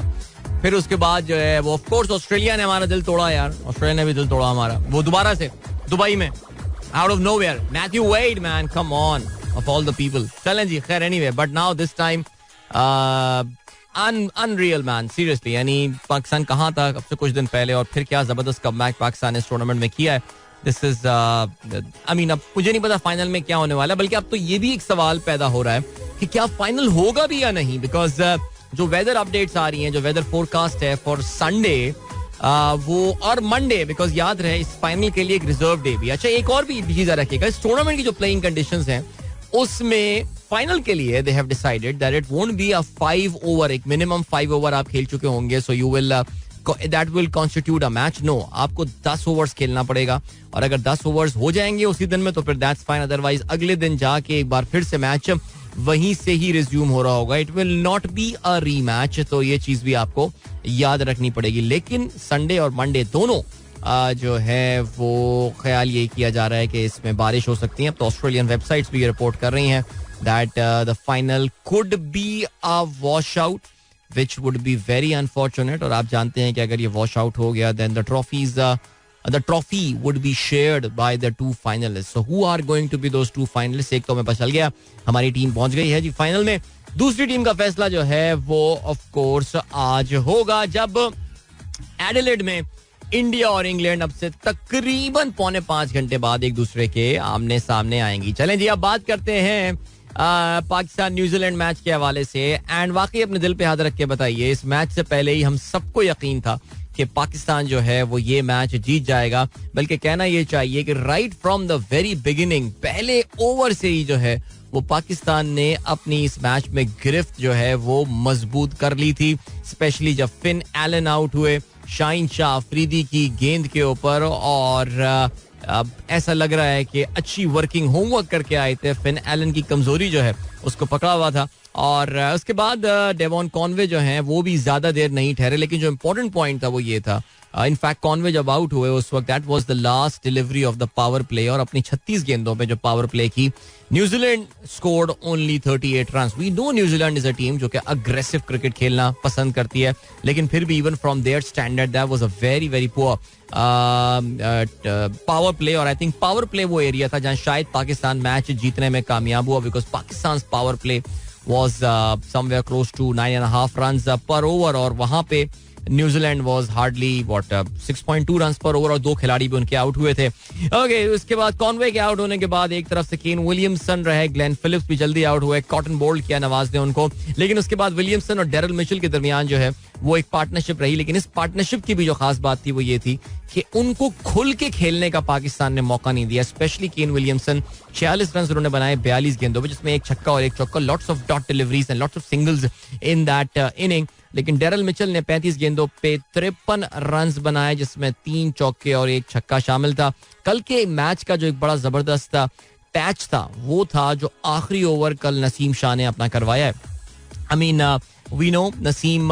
फिर उसके बाद जो है वो ऑफ कोर्स ऑस्ट्रेलिया ने हमारा दिल तोड़ा यार. ऑस्ट्रेलिया ने भी दिल तोड़ा हमारा, वो दोबारा से दुबई में out of nowhere. Matthew Wade man, come on, of all the people. चलें जी, खैर anyway, but now this time unreal man, seriously. यानी पाकिस्तान कहाँ था अब से कुछ दिन पहले और फिर क्या जबरदस्त कमबैक पाकिस्तान ने इस टूर्नामेंट में किया है. दिस इज आई मीन, अब मुझे नहीं पता फाइनल में क्या होने वाला है. बल्कि अब तो ये भी एक सवाल पैदा हो रहा है कि क्या फाइनल होगा भी या नहीं. बिकॉज जो वेदर अपडेट्स आ रही हैं, जो वेदर फोरकास्ट है फॉर संडे वो और मंडे, बिकॉज याद रहे इस फाइनल के लिए एक रिजर्व डे भी. अच्छा, एक और भी चीज रखिएगा, इस टूर्नामेंट की जो प्लेइंग कंडीशंस हैं उसमें फाइनल के लिए they have decided that it won't be a 5 over. एक मिनिमम 5 ओवर आप खेल चुके होंगे. So you will that will constitute a match. No, आपको 10 ओवर्स खेलना पड़ेगा और अगर 10 ओवर्स हो जाएंगे उसी दिन में तो फिर that's fine. अदरवाइज अगले दिन जाके एक बार फिर से मैच वहीं से ही रिज्यूम हो रहा होगा. It will not be a rematch. तो ये चीज भी आपको याद रखनी पड़ेगी. लेकिन संडे और मंडे दोनों जो है वो ख्याल ये किया जा रहा है कि इसमें बारिश हो सकती है. तो ऑस्ट्रेलियन वेबसाइट्स भी रिपोर्ट कर रही हैं that the final could be a wash out which would be very unfortunate. और आप जानते हैं कि अगर ये वॉश आउट हो गया then the trophy would be shared by the two finalists. So who are going to be those two finalists? एक तो मैं पता चल गया, हमारी टीम पहुंच गई है जी फाइनल में. दूसरी टीम का फैसला जो है वो ऑफ कोर्स आज होगा जब एडिलेड में इंडिया और इंग्लैंड अब से तकरीबन 4.25 घंटे बाद एक दूसरे के आमने सामने आएंगी. चलें जी, अब बात करते हैं पाकिस्तान न्यूजीलैंड मैच के हवाले से. एंड वाकई अपने दिल पे हाथ रख के बताइए, इस मैच से पहले ही हम सबको यकीन था कि पाकिस्तान जो है वो ये मैच जीत जाएगा. बल्कि कहना ये चाहिए कि right from the very beginning, पहले ओवर से ही जो है वो पाकिस्तान ने अपनी इस मैच में गिरफ्त जो है वो मजबूत कर ली थी. स्पेशली जब फिन एलन आउट हुए शाहीन शाह अफरीदी की गेंद के ऊपर और अब ऐसा लग रहा है कि अच्छी वर्किंग होमवर्क करके आए थे. फिन एलन की कमजोरी जो है उसको पकड़ा हुआ था और उसके बाद डेवॉन कॉनवे जो हैं वो भी ज्यादा देर नहीं ठहरे. लेकिन जो इम्पोर्टेंट पॉइंट था वो ये था, इनफैक्ट कॉनवे जब आउट हुए उस वक्त that was the last delivery of the power play. और अपनी 36 गेंदों पे जो पावर प्ले की New Zealand scored only 38 runs. We know New Zealand is a team जो कि अग्रेसिव क्रिकेट खेलना पसंद करती है, लेकिन फिर भी even from their standard that was a very very poor power play. और आई थिंक पावर प्ले वो एरिया था जहां शायद पाकिस्तान मैच जीतने में कामयाब हुआ, because Pakistan power play was somewhere close to 9.5 runs per over. और वहां पे न्यूजीलैंड वाज हार्डली 6.2 रन पर ओवर और 2 खिलाड़ी भी उनके आउट हुए थे. ओके, उसके बाद कॉनवे के आउट होने के बाद एक तरफ से केन विलियमसन रहे, ग्लेन फिलिप्स भी जल्दी आउट हुए, कॉटन बोल्ड किया नवाज ने उनको. लेकिन उसके बाद विलियमसन और डेरल मिचेल के दरमियान जो है वो एक पार्टनरशिप रही. लेकिन इस पार्टनरशिप की भी जो खास बात थी वो ये थी कि उनको खुल के खेलने का पाकिस्तान ने मौका नहीं दिया. स्पेशली केन विलियमसन 46 रन उन्होंने बनाए 42 गेंदों में, जिसमें एक छक्का और एक चौका, lots of dot deliveries and lots of singles in that inning. लेकिन डेरल मिचेल ने 35 गेंदों पे 53 रन बनाए, जिसमें 3 चौके और एक छक्का शामिल था. कल के मैच का जो एक बड़ा जबरदस्त पैच था वो था जो आखिरी ओवर कल नसीम शाह ने अपना करवाया है. I mean we know Naseem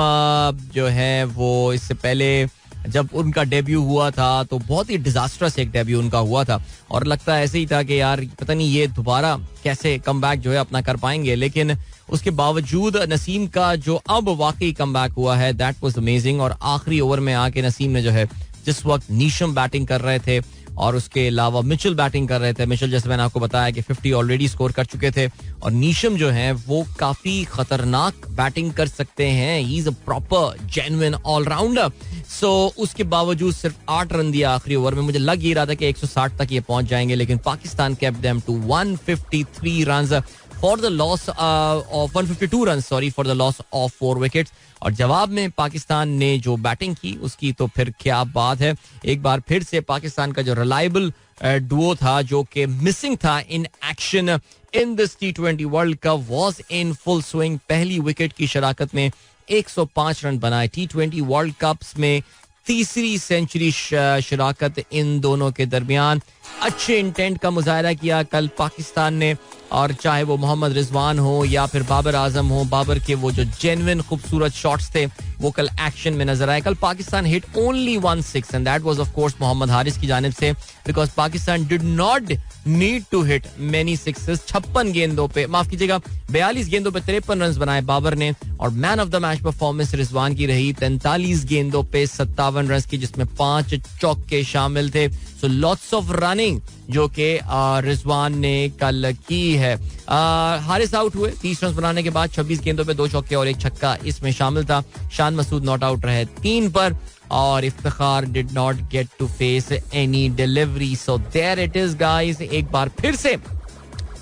जो है वो इससे पहले जब उनका डेब्यू हुआ था तो बहुत ही डिजास्टरस एक डेब्यू उनका हुआ था और लगता है ऐसे ही था कि यार पता नहीं ये दोबारा कैसे कमबैक जो है अपना कर पाएंगे. लेकिन उसके बावजूद नसीम का जो अब वाकई कमबैक हुआ है दैट वाज अमेजिंग. और आखिरी ओवर में आके नसीम ने जो है, जिस वक्त नीशम बैटिंग कर रहे थे और उसके अलावा मिचेल बैटिंग कर रहे थे, मिचेल जैसे मैंने आपको बताया कि 50 ऑलरेडी स्कोर कर चुके थे और नीशम जो है वो काफी खतरनाक बैटिंग कर सकते हैं. He is a proper genuine allrounder. So उसके बावजूद सिर्फ 8 रन दिया आखिरी ओवर में. मुझे लग ही रहा था कि 160 तक ये पहुंच जाएंगे, लेकिन Pakistan kept them to 153 runs for the loss of 152 run for the loss of 4 wickets. और जवाब में पाकिस्तान ने जो बैटिंग की उसकी तो फिर क्या बात है. एक बार फिर से पाकिस्तान का जो रिलायबल डुओ था जो कि मिसिंग था in action in this T20 world cup was in full swing. पहली विकेट की शराकत में 105 रन बनाए. T20 वर्ल्ड कप्स में तीसरी सेंचुरी शराकत इन दोनों के दरमियान. अच्छे इंटेंट का मुजाहरा किया कल पाकिस्तान ने, और चाहे वो मोहम्मद रिजवान हो या फिर बाबर आजम हो, बाबर के वो जो जेन्युइन खूबसूरत शॉट्स थे वो कल एक्शन में नजर आए. कल Pakistan hit only 1 6 and that was of course Mohammad Haris की जानिब से, because Pakistan did not need to hit many sixes. 56 गेंदों पे, माफ कीजिएगा 42 गेंदों पे 53 रन बनाए बाबर ने. और man of the match performance Rizwan की रही 43 गेंदों पे 57 रन की, जिसमें 5 चौके शामिल थे. सो लॉट्स ऑफ रनिंग जो कि रिजवान ने कल की है. हारिस आउट हुए 30 रन बनाने के बाद. 26 गेंदों पे 2 चौके और एक छक्का इसमें शामिल था. शान मसूद नॉट आउट रहे 3 पर और Iftikhar did not get to face any delivery. So there it is guys. एक बार फिर से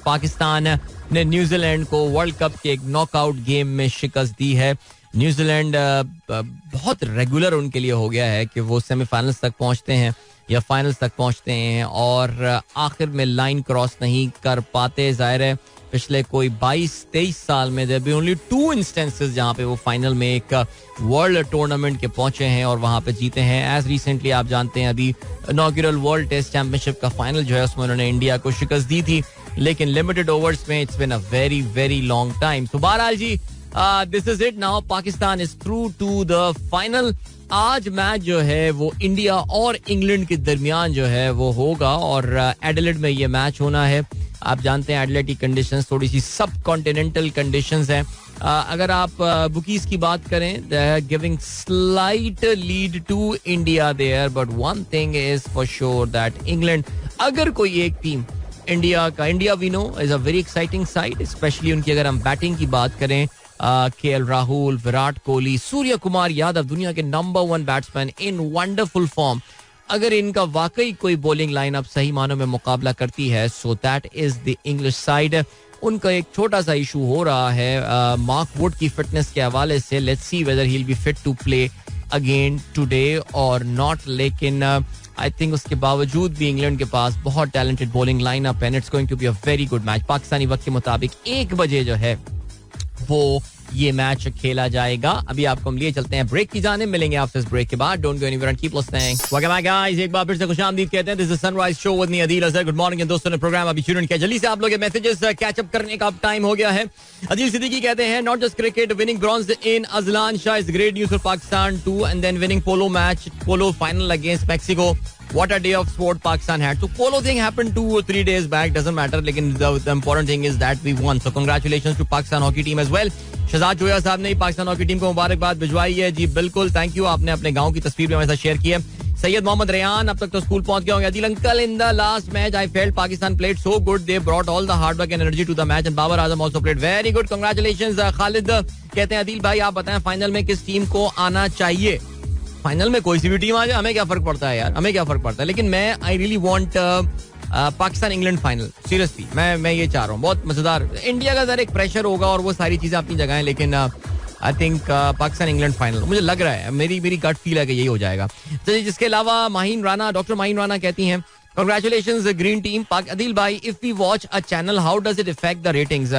पाकिस्तान ने न्यूजीलैंड को वर्ल्ड कप के एक नॉकआउट गेम में शिकस्त दी है. न्यूजीलैंड बहुत रेगुलर उनके लिए हो गया है कि वो सेमीफाइनल्स तक पहुंचते हैं या फाइनल्स तक पहुंचते हैं और आखिर में लाइन क्रॉस नहीं कर पाते. जाहिर है पिछले कोई 22-23 साल में देयर बी ओनली 2 इंस्टेंसेस जहां पे वो फाइनल में एक वर्ल्ड टूर्नामेंट के पहुंचे हैं और वहां पे जीते हैं. एज रिसेंटली आप जानते हैं अभी इनॉग्रेल वर्ल्ड टेस्ट चैंपियनशिप का फाइनल जो है उसमें उन्होंने इंडिया को शिकस्त दी थी, लेकिन लिमिटेड ओवर्स में. It's been a very very long time. तो बहरहाल जी this is it. Now Pakistan is through to the final. आज मैच जो है वो इंडिया और इंग्लैंड के दरमियान जो है वो होगा और एडिलेड में ये मैच होना है. आप जानते हैं एडिलेड की कंडीशंस थोड़ी सी सब कॉन्टिनेंटल कंडीशंस हैं. अगर आप बुकीज की बात करें they are giving slight lead to India there, but one thing is for sure that England, अगर कोई एक team India we know is a very exciting side, specially उनकी अगर हम बैटिंग की बात करें, KL राहुल, विराट कोहली, सूर्य कुमार यादव, दुनिया के नंबर 1 बैट्समैन इन वंडरफुल फॉर्म, अगर इनका वाकई कोई बॉलिंग लाइनअप सही मानों में मुकाबला करती है so that is the English side. उनका एक छोटा सा इशू हो रहा है मार्क वुड की फिटनेस के हवाले से. Let's see whether he will be fit to play again today और नॉट. लेकिन आई थिंक उसके बावजूद भी इंग्लैंड के पास बहुत टैलेंटेड बॉलिंग लाइनअप है. It's going to be a very good match. Pakistani वक्त के मुताबिक 1 बजे जो है वो ये मैच खेला जाएगा. अभी आपको हम लिए चलते हैं ब्रेक की जाने. मिलेंगे आपसे इस ब्रेक के बाद. Don't go anywhere and keep listening. Welcome back guys. एक बार फिर से खुशामदीद कहते हैं. This is sunrise show with me Adeel Azhar. Good morning दोस्तों ने प्रोग्राम अभी शुरू किया. जल्दी से आप लोग के मैसेजेस कैच अप करने का टाइम हो गया है. अदील सिद्दीकी कहते हैं not just cricket, winning bronze in Azlan Shah is great news for Pakistan too, and then winning polo final against Mexico. What a day of sport Pakistan had. So polo thing happened 2 or 3 days back, doesn't matter. लेकिन the important thing is that we won. So congratulations to Pakistan hockey team as well. Shahzad Joya साहब ने Pakistan hockey team को मुबारकबाद भिजवाई है. जी बिल्कुल, thank you. आपने अपने गांव की तस्वीर भी हमारे साथ शेयर की है. सैयद मोहम्मद रेहान अब तक तो स्कूल पहुंच गए होंगे. Adeel uncle, in the last match I felt Pakistan played so good, they brought all the hard work and energy to the match and Babar Azam also played very good. Congratulations. Khalid कहते हैं अदील भाई आप बताएं फाइनल में किस टीम को आना चाहिए. फाइनल में कोई सी भी टीम आ जाए, हमें क्या फर्क पड़ता है यार, हमें क्या फर्क पड़ता है. लेकिन मैं I really want Pakistan England final. Seriously मैं ये चाह रहा हूँ. बहुत मजेदार. इंडिया का जरा एक प्रेशर होगा और वो सारी चीजें अपनी जगह है, लेकिन I think Pakistan England final मुझे लग रहा है, मेरी गट फील है कि यही हो जाएगा. तो जिसके अलावा माहीन राना, डॉक्टर माहीन राना कहती हैं, congratulations green team. Adil bhai, if we watch a channel, how does it affect the ratings?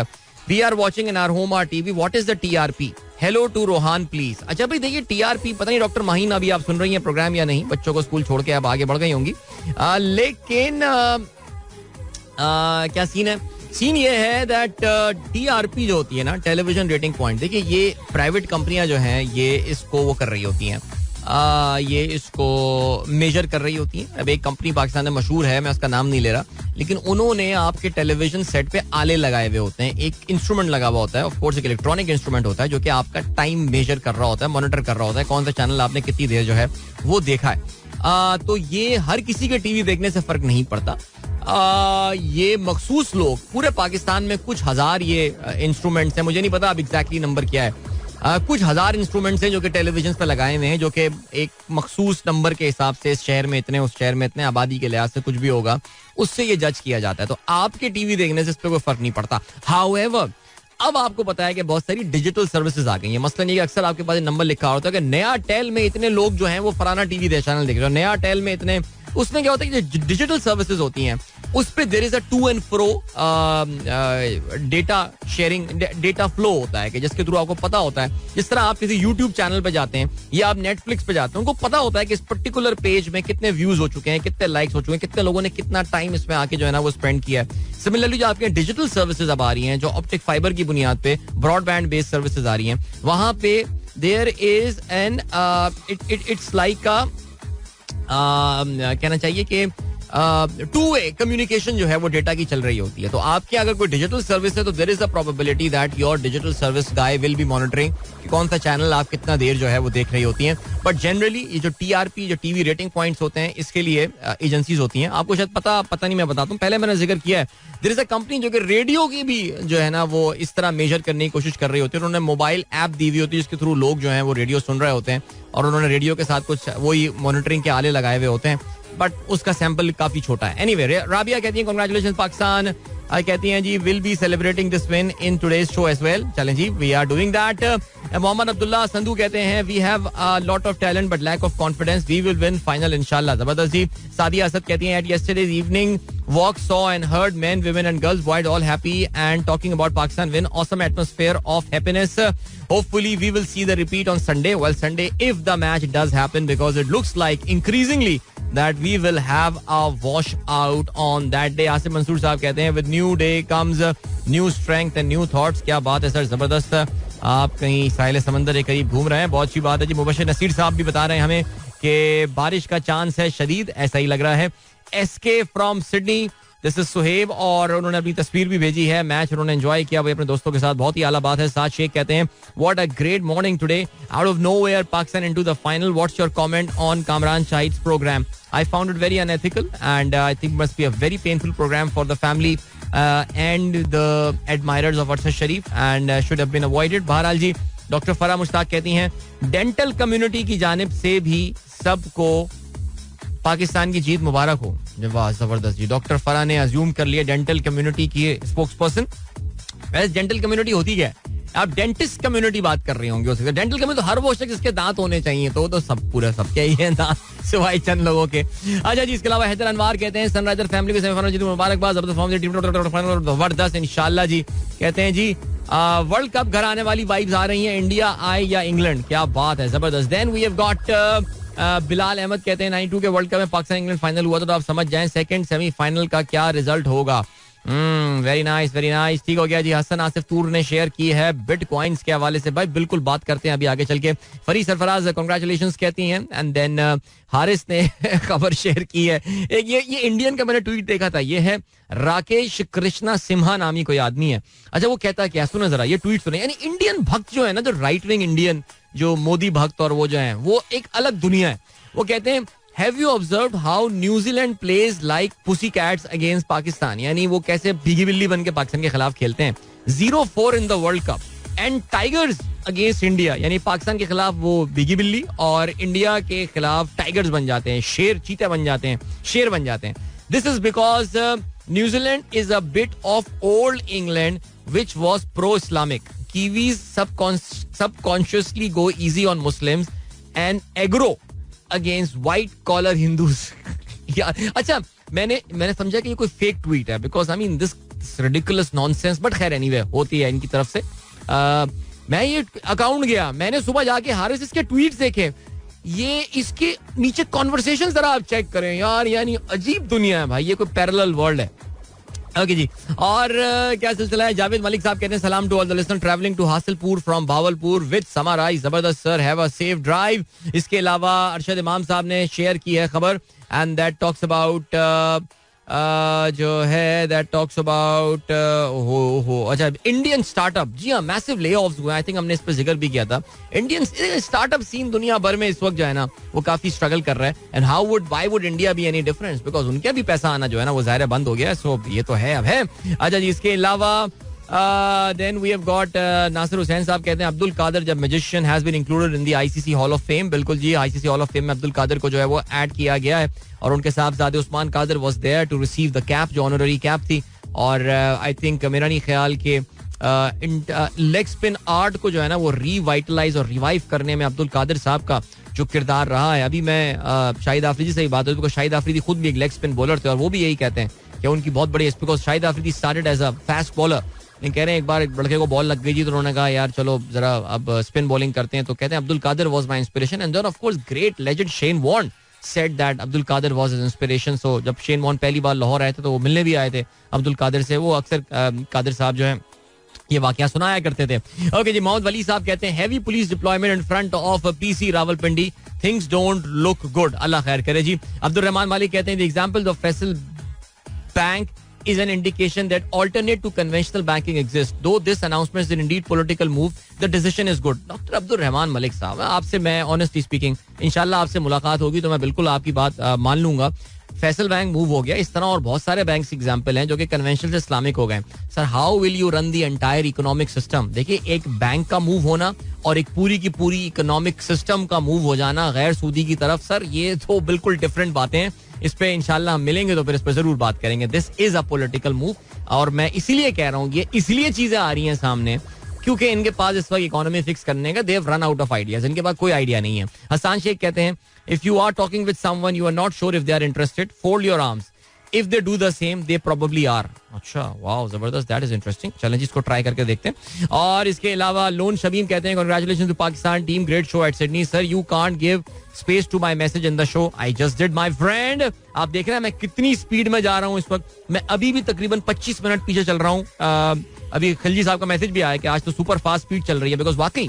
We are watching in our home our TV. What is the TRP? Hello to Rohan please. अच्छा भाई देखिए TRP, पता नहीं doctor Maheen अभी आप सुन रही हैं programme या नहीं, बच्चों को स्कूल छोड़ के अब आगे बढ़ गई होंगी. लेकिन क्या सीन है? सीन ये है दैट TRP जो होती है ना, टेलीविजन रेटिंग पॉइंट, देखिए ये प्राइवेट कंपनियां जो हैं ये इसको वो कर रही होती हैं, ये इसको मेजर कर रही होती हैं. अब एक कंपनी पाकिस्तान में मशहूर है, मैं उसका नाम नहीं ले रहा, लेकिन उन्होंने आपके टेलीविजन सेट पे आले लगाए हुए होते हैं, एक इंस्ट्रूमेंट लगा हुआ होता है, ऑफ कोर्स एक इलेक्ट्रॉनिक इंस्ट्रूमेंट होता है जो कि आपका टाइम मेजर कर रहा होता है, मॉनिटर कर रहा होता है, कौन सा चैनल आपने कितनी देर जो है वो देखा है. तो ये हर किसी के टीवी देखने से फर्क नहीं पड़ता. ये मखसूस लोग पूरे पाकिस्तान में कुछ हजार ये इंस्ट्रूमेंट्स हैं, मुझे नहीं पता अब एग्जैक्टली नंबर क्या है, कुछ हजार इंस्ट्रूमेंट्स हैं जो कि टेलीविजन पे लगाए हुए हैं, जो कि एक मखसूस नंबर के हिसाब से इस शहर में इतने, उस शहर में इतने, आबादी के लिहाज से कुछ भी होगा उससे ये जज किया जाता है. तो आपके टीवी देखने से इस पर कोई फर्क नहीं पड़ता. हाउएवर अब आपको पता है कि बहुत सारी डिजिटल सर्विसेज आ गई हैं. मसलन ये अक्सर आपके पास नंबर लिखा होता है कि नया टेल में इतने लोग जो हैं वो फलाना टीवी चैनल देख रहे हो, नया टेल में इतने. उसमें क्या होता है कि जो डिजिटल सर्विसेज होती हैं उस पे there is a to and fro data sharing, data flow होता है कि जिसके थ्रू आपको पता होता है, जिस तरह आप किसी यूट्यूब चैनल पे जाते हैं या आप नेटफ्लिक्स पे जाते हैं, उनको पता होता है कि इस पर्टिकुलर पेज में कितने व्यूज हो चुके हैं, कितने लाइक्स हो चुके हैं, कितने लोगों ने कितना टाइम इसमें आके जो है ना वो स्पेंड किया है. सिमिलरली जो आपके डिजिटल सर्विसेज अब आ रही हैं, जो ऑप्टिक फाइबर की बुनियाद पे ब्रॉडबैंड बेस्ड सर्विसेज आ रही हैं, वहां पे there is an it's like कहना चाहिए कि टू वे कम्युनिकेशन जो है वो डेटा की चल रही होती है. तो आपके अगर कोई डिजिटल सर्विस है तो there is a probability that your digital service guy will be monitoring कि कौन सा चैनल आप कितना देर जो है वो देख रही होती हैं. बट जनरली ये जो TRP, जो टीवी रेटिंग पॉइंट्स होते हैं, इसके लिए एजेंसीज होती हैं. आपको शायद पता नहीं, मैं बताता हूँ. पहले मैंने जिक्र किया है, देयर इज अ कंपनी जो कि रेडियो की भी जो है ना वो इस तरह मेजर करने की कोशिश कर रही होती है. उन्होंने मोबाइल ऐप दी हुई होती है जिसके थ्रू लोग जो है वो रेडियो सुन रहे होते हैं और उन्होंने रेडियो के साथ कुछ वही मॉनिटरिंग के आले लगाए हुए होते हैं, बट उसका सैंपल काफी छोटा है. एनीवे राबिया कहती हैं कांग्रेचुलेशन पाकिस्तान. कहती हैं जी will be celebrating this win in today's show as well. चलें जी, we are doing that. Mohammad Abdullah Sandhu कहते हैं we have a lot of talent but lack of confidence, we will win final इंशाल्लाह. जबरदस्त जी. सादिया असद कहती हैं at yesterday's evening walk, saw and heard men, women and girls wide all happy and talking about Pakistan win. Awesome atmosphere of happiness. Hopefully we will see the repeat on Sunday. Well, Sunday if the match does happen, because it looks like increasingly that we will have a wash out on that day. Asif Mansoor sahab कहते हैं with new day comes new strength and new thoughts. क्या बात है sir, जबरदस्त. आप कहीं साहिल समंदर के करीब घूम रहे हैं, बहुत अच्छी बात है जी. मुबशिर नसीर साहब भी बता रहे हैं हमें कि बारिश का चांस है शदीद, ऐसा ही लग रहा है. SK from Sydney, this is Suhaib, और उन्होंने अपनी तस्वीर भी भेजी है. मैच उन्होंने एंजॉय किया भाई अपने दोस्तों के साथ, बहुत ही आला बात है. साथ शेख कहते हैं what a great morning today, out of nowhere Pakistan into the final, what's your comment on Kamran Shahid's programme. I found it very unethical and I think must be a very painful program for the family and the admirers of Arshad Sharif and should have been avoided. बहरहाल जी. Doctor फरा मुश्ताक कहती हैं dental community की जानिब से भी सबको पाकिस्तान की जीत मुबारक हो. वाह जबरदस्त जी. डॉक्टर फरा ने अज्यूम कर लिया डेंटल कम्युनिटी की स्पोक्स पर्सन. वैसे डेंटल कम्युनिटी होती क्या है? आप डेंटिस्ट कम्युनिटी बात कर रही होंगे. डेंटल कम्युनिटी तो हर वो शख्स जिसके दांत होने चाहिए, तो सब पूरा सब क्या ही है दांत, सिवाय चंद लोगों के. अच्छा जी. इसके अलावा हैदर अनवार कहते हैं सनराइजर फैमिली को सेमीफाइनल जीत मुबारकबाद, जबरदस्त फॉर्म से टीम जबरदस्त इंशाल्लाह जी. कहते हैं जी वर्ल्ड कप घर आने वाली वाइब्स आ रही हैं, इंडिया आए या इंग्लैंड. क्या बात है, जबरदस्त. Then we have got Bilal Ahmed कहते हैं 92 के वर्ल्ड कप में पाकिस्तान इंग्लैंड फाइनल हुआ था, तो आप समझ जाएं सेकंड सेमीफाइनल का क्या रिजल्ट होगा. Very nice, very nice. ठीक हो गया जी. हसन आसिफ तूर ने शेयर की है बिटकॉइंस के हवाले से. भाई बिल्कुल बात करते हैं अभी आगे चल के. फरी सरफराज कांग्रेचुलेशंस कहती हैं. एंड देन हारिस ने खबर शेयर की है. एक ये इंडियन का मैंने ट्वीट देखा था, ये है राकेश कृष्णा सिम्हा नामी कोई आदमी है. अच्छा वो कहता है क्या, सुनो जरा ये ट्वीट सुने. यानी इंडियन भक्त जो है ना, जो राइट विंग इंडियन, जो मोदी भक्त और वो जो है, वो एक अलग दुनिया है. वो कहते हैं Have you observed how New Zealand plays like pussycats against Pakistan? यानी वो कैसे भीगी बिल्ली बन के पाकिस्तान के खिलाफ खेलते हैं. 0-4 in the World Cup. And tigers against India, यानी पाकिस्तान के खिलाफ वो बिगी बिल्ली और इंडिया के खिलाफ टाइगर्स बन जाते हैं, शेर चीते बन जाते हैं, शेर बन जाते हैं. This is because New Zealand is a bit of old England which was pro Islamic. Kiwis subconsciously go easy on Muslims and aggro against white collar Hindus. अच्छा, मैंने समझा कि ये कोई फेक ट्वीट है, because I mean this ridiculous nonsense, but खैर anyway होती है इनकी तरफ से. मैं ये अकाउंट गया, मैंने सुबह जाके हारिस इसके ट्वीट्स देखे, ये इसके नीचे कॉन्वर्सेशन जरा आप चेक करें यार, यानी अजीब दुनिया है भाई, ये कोई पैरेलल वर्ल्ड है. ओके जी, और क्या सिलसिला है. जावेद मलिक साहब कहते हैं सलाम to all the listener travelling to Hasilpur from Bahawalpur with summer I, जबरदस्त sir, have a safe drive. इसके अलावा अरशद इमाम साहब ने शेयर की है खबर, एंड दैट टॉक्स अबाउट जो है दैट टॉक्स अबाउट अच्छा इंडियन स्टार्टअप. जी हाँ, मैसिव ले ऑफ्स हुए, आई थिंक हमने इस पर जिक्र भी किया था. इंडियन स्टार्टअप सीन दुनिया भर में इस वक्त जो है ना वो काफी स्ट्रगल कर रहा है. And why would India be any difference, because उनका भी पैसा आना जो है ना वो ज़ाहिर बंद हो गया है. सो ये तो है, अब है. अच्छा जी, इसके अलावा then we have got Nasir Hussain साहब कहते हैं अब्दुल कादर जब magician has been included in the ICC hall of fame. बिल्कुल जी, आईसीसी हॉल ऑफ फेम में अब्दुल कादर को जो है वो ऐड किया गया है, और उनके साहबजादे Usman Qadir was there to receive the cap, जो ऑनररी कैप थी. और आई थिंक मेरा नहीं ख्याल के लेग स्पिन आर्ट को जो है ना वो रीवाइटलाइज और रिवाइव करने में अब्दुल कादर साहब का जो किरदार रहा है. अभी मैं शाहिद आफरीदी से ही बात हुई, शाहिद आफरीदी खुद भी एक लेग स्पिन बॉलर थे, और वो भी यही कहते हैं कि उनकी बहुत बड़ी, because Shahid Afridi started as a fast bowler. कह रहे हैं एक बार एक लड़के को बॉल लग गई थी तो उन्होंने कहा यार चलो जरा अब स्पिन बॉलिंग करते हैं. तो कहते हैं Abdul Qadir was my inspiration, and then of course great legend Shane Warne said that Abdul Qadir was his inspiration. So जब शेन वॉर्न पहली बार लाहौर आए थे तो वो मिलने भी आए थे अब्दुल कादर से. वो अक्सर कादर साहब जो है ये वाकया सुनाया करते थे. ओके जी, मोहम्मद वली साहब कहते हैं heavy police deployment in front of PC Rawalpindi, things don't look good, अल्लाह खैर करे जी. अब्दुल रहमान मालिक कहते हैं the example of Faisal Bank is an indication that alternate to conventional banking exists. Though this announcement is indeed political move, the decision is good. Doctor Abdul Rahman Malik साहब, आपसे मैं honestly speaking इंशाल्लाह आपसे मुलाकात होगी तो मैं बिल्कुल आपकी बात मान लूंगा. फैसल बैंक मूव हो गया, इस तरह और बहुत सारे बैंक एग्जाम्पल हैं जो कि कन्वेंशनल से इस्लामिक हो गए. Sir how will you run the entire economic system. देखिए, एक बैंक का मूव होना और एक पूरी की पूरी इकोनॉमिक सिस्टम का मूव हो जाना गैर सूदी की तरफ, सर ये तो बिल्कुल डिफरेंट बातें हैं. इस पे इंशाल्लाह हम मिलेंगे तो फिर इस पर जरूर बात करेंगे. This is a political move, और मैं इसीलिए कह रहा हूँ ये इसलिए चीजें आ रही हैं सामने क्योंकि इनके पास इस वक्त इकोनॉमी फिक्स करने का they have run out of ideas. इनके पास कोई आइडिया नहीं है. हसान शेख कहते हैं if you are talking with someone you are not sure if they are interested, fold your arms. If they do the same they probably are. अच्छा, wow, जबरदस्त, that is interesting. चलें जी, इसको ट्राई करके देखते हैं. और इसके अलावा लोन शबीम कहते हैं congratulation to Pakistan team, great show at Sydney. Sir you can't give space to my message in the show, I just did my friend. आप देख रहे हैं मैं कितनी स्पीड में जा रहा हूँ इस वक्त. मैं अभी भी तकरीबन 25 मिनट पीछे चल रहा हूँ. अभी खिलजी साहब का मैसेज भी आया कि आज तो सुपर फास्ट स्पीड चल रही है, बिकॉज वाकई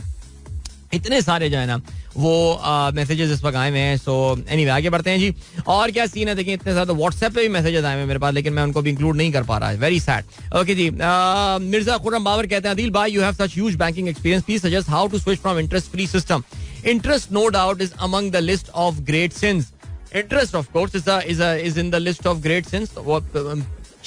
इतने सारे जो है ना वो मैसेजेस इस वक्त आए हुए हैं. सो एनीवे आगे बढ़ते हैं जी. और क्या सीन है, देखिए इतने सारे व्हाट्सएप पे भी मैसेजेस आए हुए हैं मेरे पास, लेकिन मैं उनको भी इंक्लूड नहीं कर पा रहा है. Very sad. ओके जी, मिर्जा खुर्रम बाबर कहते हैं अदिल भाई you have such huge banking experience, please suggest how to switch from interest free system. Interest, no doubt, is among the list of great sins. Interest, of course, is in the list of great sins.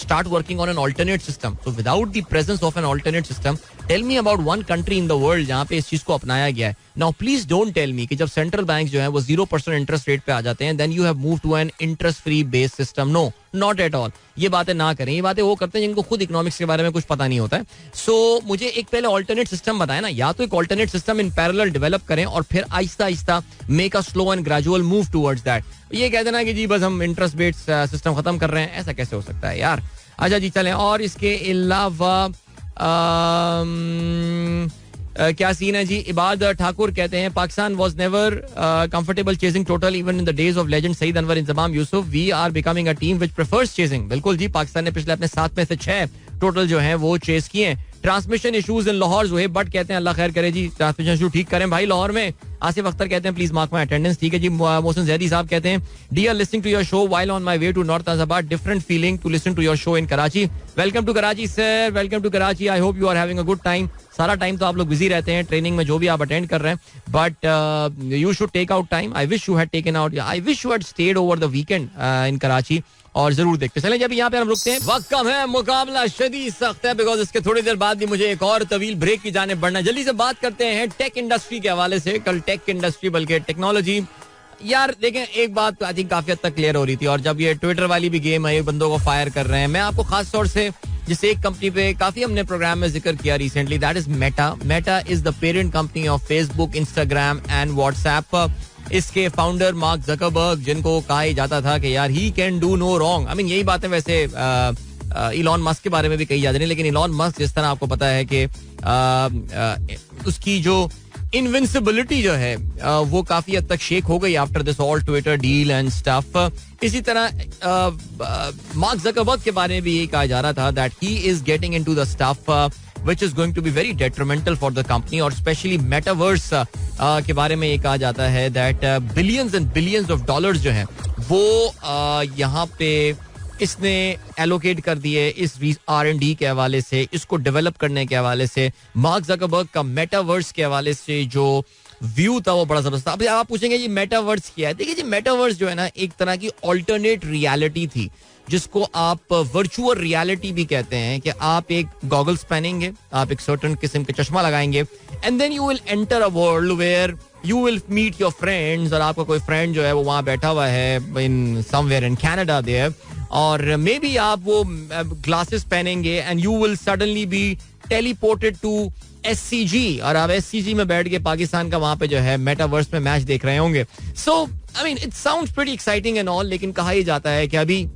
Start working on an alternate system. So, without the presence of an alternate system, tell me about one country in the world जहाँ पे इस चीज को अपनाया गया है. Now, please don't tell me कि जब सेंट्रल बैंक जो है वो 0% इंटरेस्ट रेट पे आ जाते हैं, then you have moved to an interest free based system. No, not at all. ये बातें ना करें. ये बातें वो करते हैं जिनको खुद इकोनॉमिक्स के बारे में कुछ पता नहीं होता है. सो मुझे एक पहले ऑल्टरनेट सिस्टम बताएं ना, या तो एक alternate system in parallel develop करें और फिर Aahista Aahista make a slow and gradual move towards that. ये कह देना कि जी बस हम इंटरेस्ट बेस्ड सिस्टम खत्म कर रहे हैं, ऐसा कैसे हो सकता है यार. अच्छा जी, चलें. और इसके अलावा क्या सीन है जी. इबाद ठाकुर कहते हैं Pakistan was never comfortable chasing total even in the days of legend Saeed Anwar Inzamam Yousuf. We are becoming a team which prefers chasing. बिल्कुल जी, पाकिस्तान ने पिछले अपने 7 में से 6 टोटल जो है वो चेस किए. Transmission issues in Lahore, Zuhaib but कहते हैं अल्लाह खैर करे जी, ट्रांसमिशन इशू ठीक करें भाई लाहौर में. आसिफ अख्तर कहते हैं प्लीज मार्क माई अटेंडेंस. ठीक है जी. मोहसिन जैदी साहब कहते हैं dear listening to your show while on my way to north Najibabad, different feeling to listen to your show in Karachi. Welcome to Karachi sir, welcome to Karachi. I hope you are having a good time. सारा time तो आप लोग busy रहते हैं training में, जो भी आप अटेंड कर रहे हैं, but you should take out time. I wish you had taken out, I wish you had stayed over the weekend in Karachi. और जरूर देखते चलें. जब यहाँ पे हम रुकते हैं, वक्त कम है, मुकाबला शदीद सख्त है, बिकॉज इसके थोड़ी देर बाद भी मुझे एक और तवील ब्रेक की जाने बढ़ना. जल्दी से बात करते हैं टेक इंडस्ट्री के हवाले से. कल टेक इंडस्ट्री बल्कि टेक्नोलॉजी, यार देखें एक बात आई थिंक काफी हद तक क्लियर हो रही थी. और जब ये ट्विटर वाली भी गेम है, ये बंदों को फायर कर रहे हैं. मैं आपको खास तौर से जिस एक कंपनी पे काफी हमने प्रोग्राम में जिक्र किया recently, that is Meta. Meta is the parent company of Facebook, Instagram and WhatsApp. इसके फाउंडर मार्क जकरबर्ग, जिनको कहा जाता था कि यार he can do no wrong. I mean यही बातें वैसे इलॉन मस्क के बारे में भी कही जाती है, लेकिन इलॉन मस्क जिस तरह आपको पता है कि उसकी जो इनविंसिबिलिटी जो है वो काफी हद तक शेक हो गई after this all Twitter deal and stuff. इसी तरह मार्क जकरबर्ग के बारे में भी ये कहा जा रहा था that he is getting into the stuff which is going to be very detrimental for the company. और स्पेशली मेटावर्स के बारे में ये कहा जाता है that billions and billions of dollars जो हैं वो यहाँ पे इसने एलोकेट कर दिए इस R&D के हवाले से, इसको डेवलप करने के हवाले से. मार्क जकरबर्ग का मेटावर्स के हवाले से जो व्यू था वो बड़ा जबरदस्त था. अब आप पूछेंगे ये मेटावर्स क्या है. देखिए जी, मेटावर्स जो है ना एक तरह की ऑल्टरनेट रियलिटी थी, जिसको आप वर्चुअल रियलिटी भी कहते हैं. कि आप एक गॉगल्स पहनेंगे, आप एक सर्टेन किस्म के चश्मा लगाएंगे, and then you will enter a world where you will meet your friends. और आपका कोई फ्रेंड जो है वो वहां बैठा हुआ है in somewhere in Canada there, और मे बी आप वो ग्लासेस पहनेंगे and you will suddenly be teleported to SCG, और आप SCG में बैठ के पाकिस्तान का वहां पे जो है मेटावर्स में मैच देख रहे होंगे. So I mean it sounds pretty exciting and all, लेकिन कहा ही जाता है कि अभी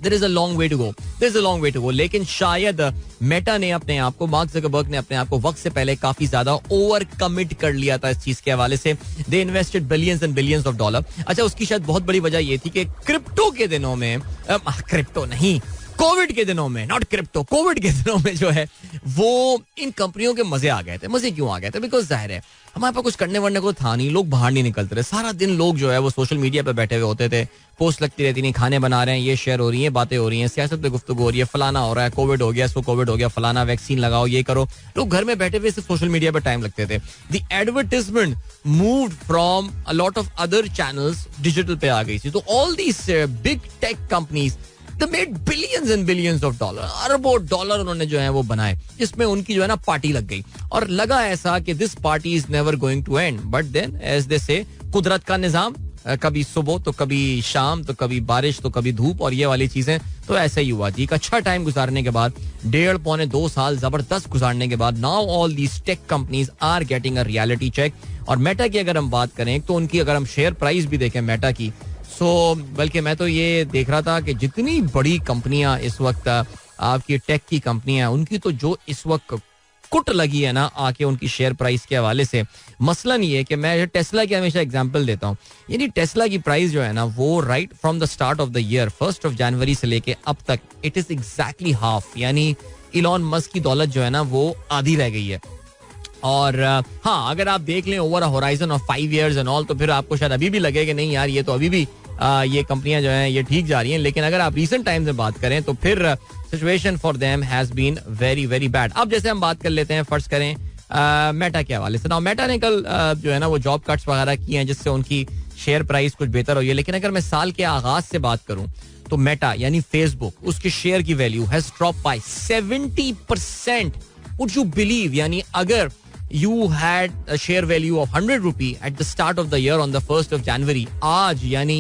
there is a long way to go. There's a long way to go. लेकिन शायद मेटा ने अपने आप को, मार्क जकरबर्ग ने अपने आप को वक्त से पहले काफी ज्यादा ओवर कमिट कर लिया था इस चीज के हवाले से. दे invested billions and billions of dollar. अच्छा, उसकी शायद बहुत बड़ी वजह ये थी कि क्रिप्टो के दिनों में, क्रिप्टो नहीं, कोविड के दिनों में, नॉट क्रिप्टो, कोविड के दिनों में जो है वो इन कंपनियों के मजे आ गए थे. मजे क्यों आ गए थे? बिकॉज जाहिर है हमारे पास कुछ करने वरने को था नहीं, लोग बाहर नहीं निकलते रहे. सारा दिन लोग जो है वो सोशल मीडिया पे बैठे हुए होते थे, पोस्ट लगती रहती नहीं, खाने बना रहे हैं, ये शेयर हो रही है, बातें हो रही हैं, सियासत पे गुफ्तगू हो रही है, फलाना हो रहा है, कोविड हो गया, इसको कोविड हो गया, फलाना वैक्सीन लगाओ, ये करो. लोग घर में बैठे हुए सिर्फ सोशल मीडिया पे टाइम लगते थे. The advertisement moved from a lot of other channels digital पे आ गई थी. तो all these big tech companies they made billions and billions of dollars, अरबों डॉलर उन्होंने जो है वो बनाए, जिसमें उनकी जो है ना पार्टी लग गई. और लगा ऐसा कि this party is never going to end. But then as they say, कुदरत का निजाम, कभी सुबह तो कभी शाम तो कभी बारिश तो कभी धूप, और ये वाली चीजें तो ऐसे ही हुआ जी. एक अच्छा टाइम गुजारने के बाद, 1.5-2 साल जबरदस्त गुजारने के बाद, now all these tech companies are getting a reality check. और मेटा की अगर हम बात करें तो उनकी अगर हम शेयर प्राइस भी देखें मेटा की, बल्कि मैं तो ये देख रहा था कि जितनी बड़ी कंपनियां इस वक्त आपकी टेक की कंपनियां, उनकी तो जो इस वक्त कुट लगी है ना आके उनकी शेयर प्राइस के हवाले से. मसलन ये कि मैं टेस्ला की हमेशा एग्जांपल देता हूँ. यानी टेस्ला की प्राइस जो है ना वो right from the start of the year 1 जनवरी से लेके अब तक इट इज एग्जैक्टली हाफ. यानी इलॉन मस्क की दौलत जो है ना वो आधी रह गई है. और हाँ, अगर आप देख लें over a horizon of 5 years and all, तो फिर आपको शायद अभी भी लगे कि नहीं यार ये तो अभी भी ये कंपनियां जो हैं ये ठीक जा रही हैं. लेकिन अगर आप रीसेंट टाइम्स में बात करें तो फिर situation for them has been very very bad. अब जैसे हम बात कर लेते हैं, फर्ज करें मेटा के हवाले से. नाउ मेटा ने कल जो है ना वो जॉब कट्स वगैरह किए हैं, जिससे उनकी शेयर प्राइस कुछ बेहतर हुई है. लेकिन अगर मैं साल के आगाज से बात करूं तो मेटा यानी फेसबुक, उसके शेयर की value has drop by 70%. Would you believe? यानी अगर you had a share value of 100 rupee at the start of the year on the 1st of January, आज यानी